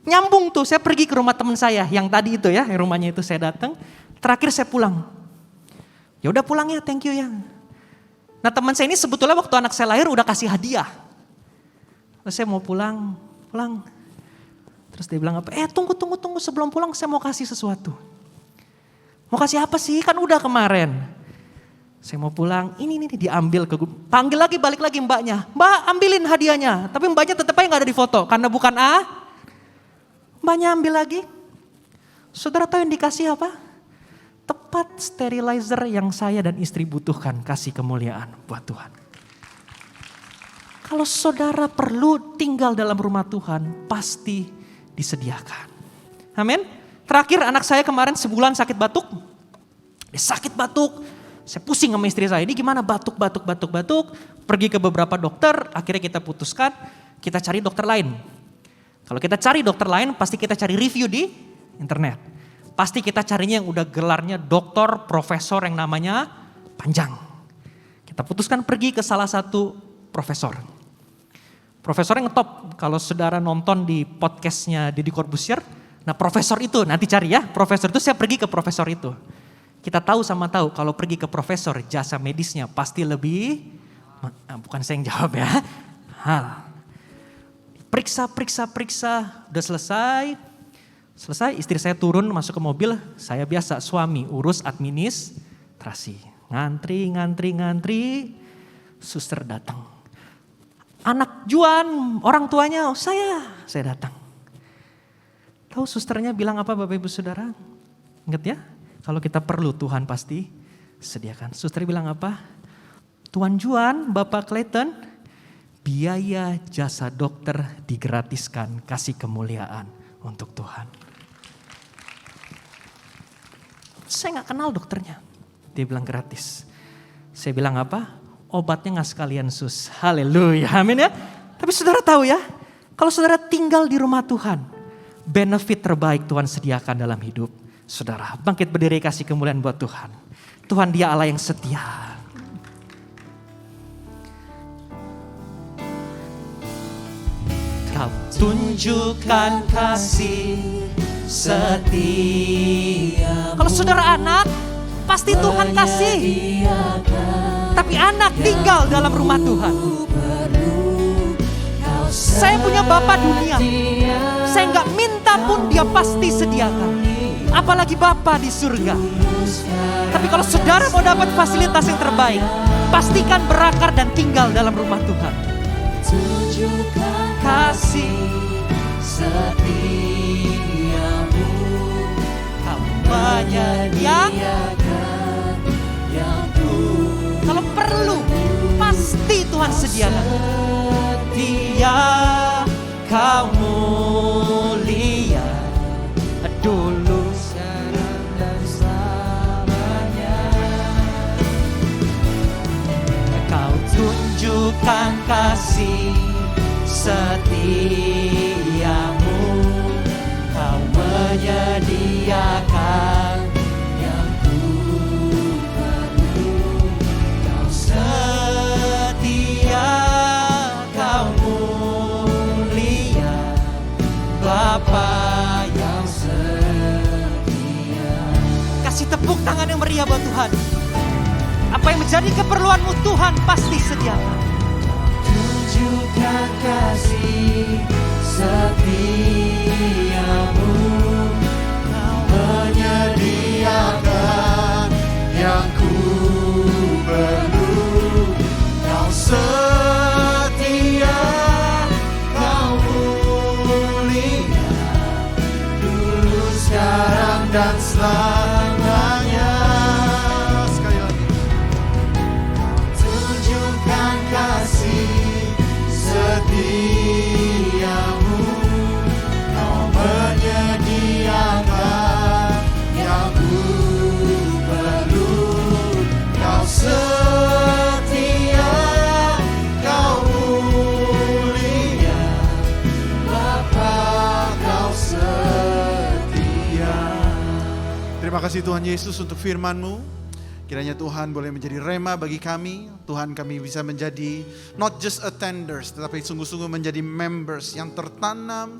Nyambung tuh, saya pergi ke rumah teman saya yang tadi itu ya, yang rumahnya itu saya datang. Terakhir saya pulang. Ya udah pulang ya, thank you ya. Nah teman saya ini sebetulnya waktu anak saya lahir udah kasih hadiah. Terus saya mau pulang. Terus dia bilang apa? Tunggu sebelum pulang saya mau kasih sesuatu. Mau kasih apa sih? Kan udah kemarin. Saya mau pulang, ini diambil ke gue. Panggil lagi, balik lagi mbaknya. Mbak ambilin hadiahnya. Tapi mbaknya tetap aja gak ada di foto. Karena bukan mbaknya ambil lagi. Saudara tahu yang dikasih apa? Tepat sterilizer yang saya dan istri butuhkan. Kasih kemuliaan buat Tuhan. Kalau saudara perlu tinggal dalam rumah Tuhan, pasti disediakan. Amin. Terakhir anak saya kemarin sebulan sakit batuk. Dia sakit batuk. Saya pusing sama istri saya, ini gimana batuk. Pergi ke beberapa dokter, akhirnya kita putuskan kita cari dokter lain. Kalau kita cari dokter lain, pasti kita cari review di internet. Pasti kita carinya yang udah gelarnya doktor, profesor yang namanya panjang. Kita putuskan pergi ke salah satu profesor. Profesor yang ngetop, kalau saudara nonton di podcastnya Deddy Corbuzier, nah profesor itu nanti cari ya, profesor itu saya pergi ke profesor itu. Kita tahu kalau pergi ke profesor jasa medisnya pasti lebih, bukan saya yang jawab ya. Periksa, udah selesai istri saya turun masuk ke mobil, saya biasa suami urus administrasi. Ngantri, suster datang. Anak Juan, orang tuanya, saya datang. Tahu susternya bilang apa Bapak Ibu Saudara? Ingat ya? Kalau kita perlu Tuhan pasti sediakan. Suster bilang apa? Tuan Juan, Bapak Clayton, biaya jasa dokter digratiskan, kasih kemuliaan untuk Tuhan. Saya gak kenal dokternya. Dia bilang gratis. Saya bilang apa? Obatnya gak sekalian sus. Haleluya, amin ya. Tapi saudara tahu ya, kalau saudara tinggal di rumah Tuhan, benefit terbaik Tuhan sediakan dalam hidup saudara. Bangkit berdiri kasih kemuliaan buat Tuhan. Tuhan dia Allah yang setia. Kau tunjukkan kasih setia. Kalau saudara anak, pasti Tuhan kasih. Tapi anak tinggal dalam rumah Tuhan. Saya punya Bapa dunia. Saya nggak minta pun dia pasti sediakan. Apalagi Bapa di surga. Tapi kalau saudara mau dapat fasilitas yang terbaik, pastikan berakar dan tinggal dalam rumah Tuhan. Tunjukkan kasih setiamu. menyediakan yang kalau perlu pasti Tuhan sediakan. Setia Kau mulia dulu, sekarang dan selamanya. Kau tunjukkan kasih setiamu, Kau menyediakan yang ku perlu. Kau setia, Kau mulia, Bapa yang setia. Kasih tepuk tangan yang meriah buat Tuhan. Apa yang menjadi keperluanmu Tuhan pasti sediakan. Tunjukkan kasih setiamu, Kau menyediakan yang ku perlu. Kau setia, Kau mulia, dulu, sekarang, dan selamanya. Sekali lagi. Tunjukkan kasih setiamu, Kau menyediakan yang ku perlu. Kau setia, Kau mulia, Bapa Kau setia. Terima kasih Tuhan Yesus untuk firman-Mu. Kiranya Tuhan boleh menjadi rema bagi kami. Tuhan, kami bisa menjadi not just attenders, tetapi sungguh-sungguh menjadi members yang tertanam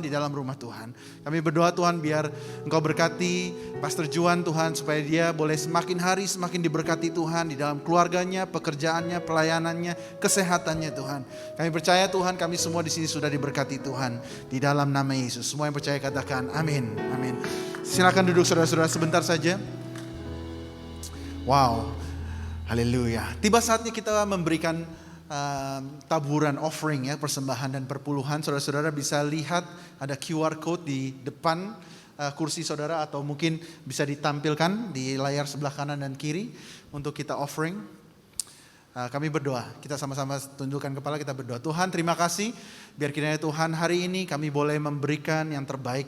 di dalam rumah Tuhan. Kami berdoa Tuhan biar Engkau berkati Pastor Juan Tuhan, supaya dia boleh semakin hari semakin diberkati Tuhan di dalam keluarganya, pekerjaannya, pelayanannya, kesehatannya Tuhan. Kami percaya Tuhan, kami semua di sini sudah diberkati Tuhan di dalam nama Yesus. Semua yang percaya katakan amin. Amin. Silakan duduk saudara-saudara sebentar saja. Wow, haleluya. Tiba saatnya kita memberikan taburan offering ya, persembahan dan perpuluhan. Saudara-saudara bisa lihat ada QR code di depan kursi saudara, atau mungkin bisa ditampilkan di layar sebelah kanan dan kiri untuk kita offering. Kami berdoa, kita sama-sama tundukkan kepala, kita berdoa. Tuhan, terima kasih, biar kiranya Tuhan hari ini kami boleh memberikan yang terbaik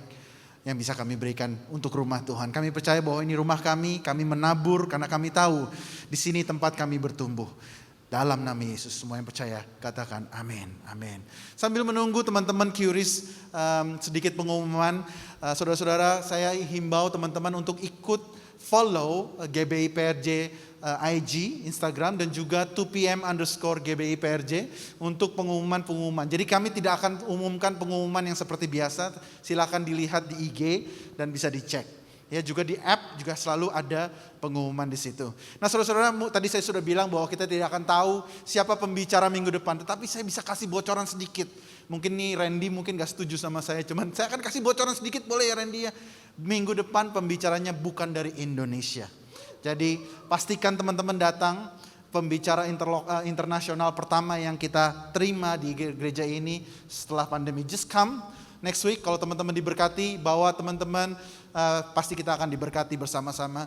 yang bisa kami berikan untuk rumah Tuhan. Kami percaya bahwa ini rumah kami menabur karena kami tahu di sini tempat kami bertumbuh. Dalam nama Yesus, semua yang percaya katakan amin, amin. Sambil menunggu teman-teman curious, sedikit pengumuman. Saudara-saudara, saya himbau teman-teman untuk ikut follow GBI PRJ IG, Instagram, dan juga 2PM_GBI PRJ untuk pengumuman-pengumuman. Jadi kami tidak akan umumkan pengumuman yang seperti biasa. Silakan dilihat di IG dan bisa dicek. Ya, juga di app juga selalu ada pengumuman di situ. Nah, saudara-saudara, tadi saya sudah bilang bahwa kita tidak akan tahu siapa pembicara minggu depan, tetapi saya bisa kasih bocoran sedikit. Mungkin nih Randy mungkin gak setuju sama saya, cuman saya akan kasih bocoran sedikit, boleh ya Randy ya? Minggu depan pembicaranya bukan dari Indonesia. Jadi pastikan teman-teman datang, pembicara internasional pertama yang kita terima di gereja ini setelah pandemi. Just come next week, kalau teman-teman diberkati, bawa teman-teman, pasti kita akan diberkati bersama-sama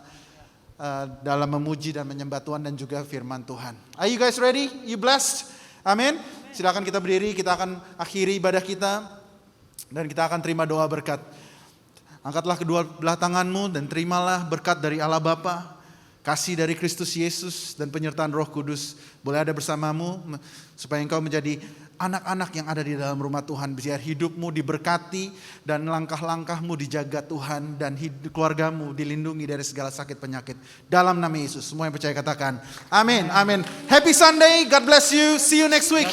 dalam memuji dan menyembah Tuhan dan juga firman Tuhan. Are you guys ready? You blessed? Amin. Silakan kita berdiri, kita akan akhiri ibadah kita dan kita akan terima doa berkat. Angkatlah kedua belah tanganmu dan terimalah berkat dari Allah Bapa, kasih dari Kristus Yesus dan penyertaan Roh Kudus boleh ada bersamamu supaya engkau menjadi anak-anak yang ada di dalam rumah Tuhan. Biar hidupmu diberkati dan langkah-langkahmu dijaga Tuhan, dan keluargamu dilindungi dari segala sakit penyakit. Dalam nama Yesus, semua yang percaya katakan amin, amin. Happy Sunday, God bless you, see you next week.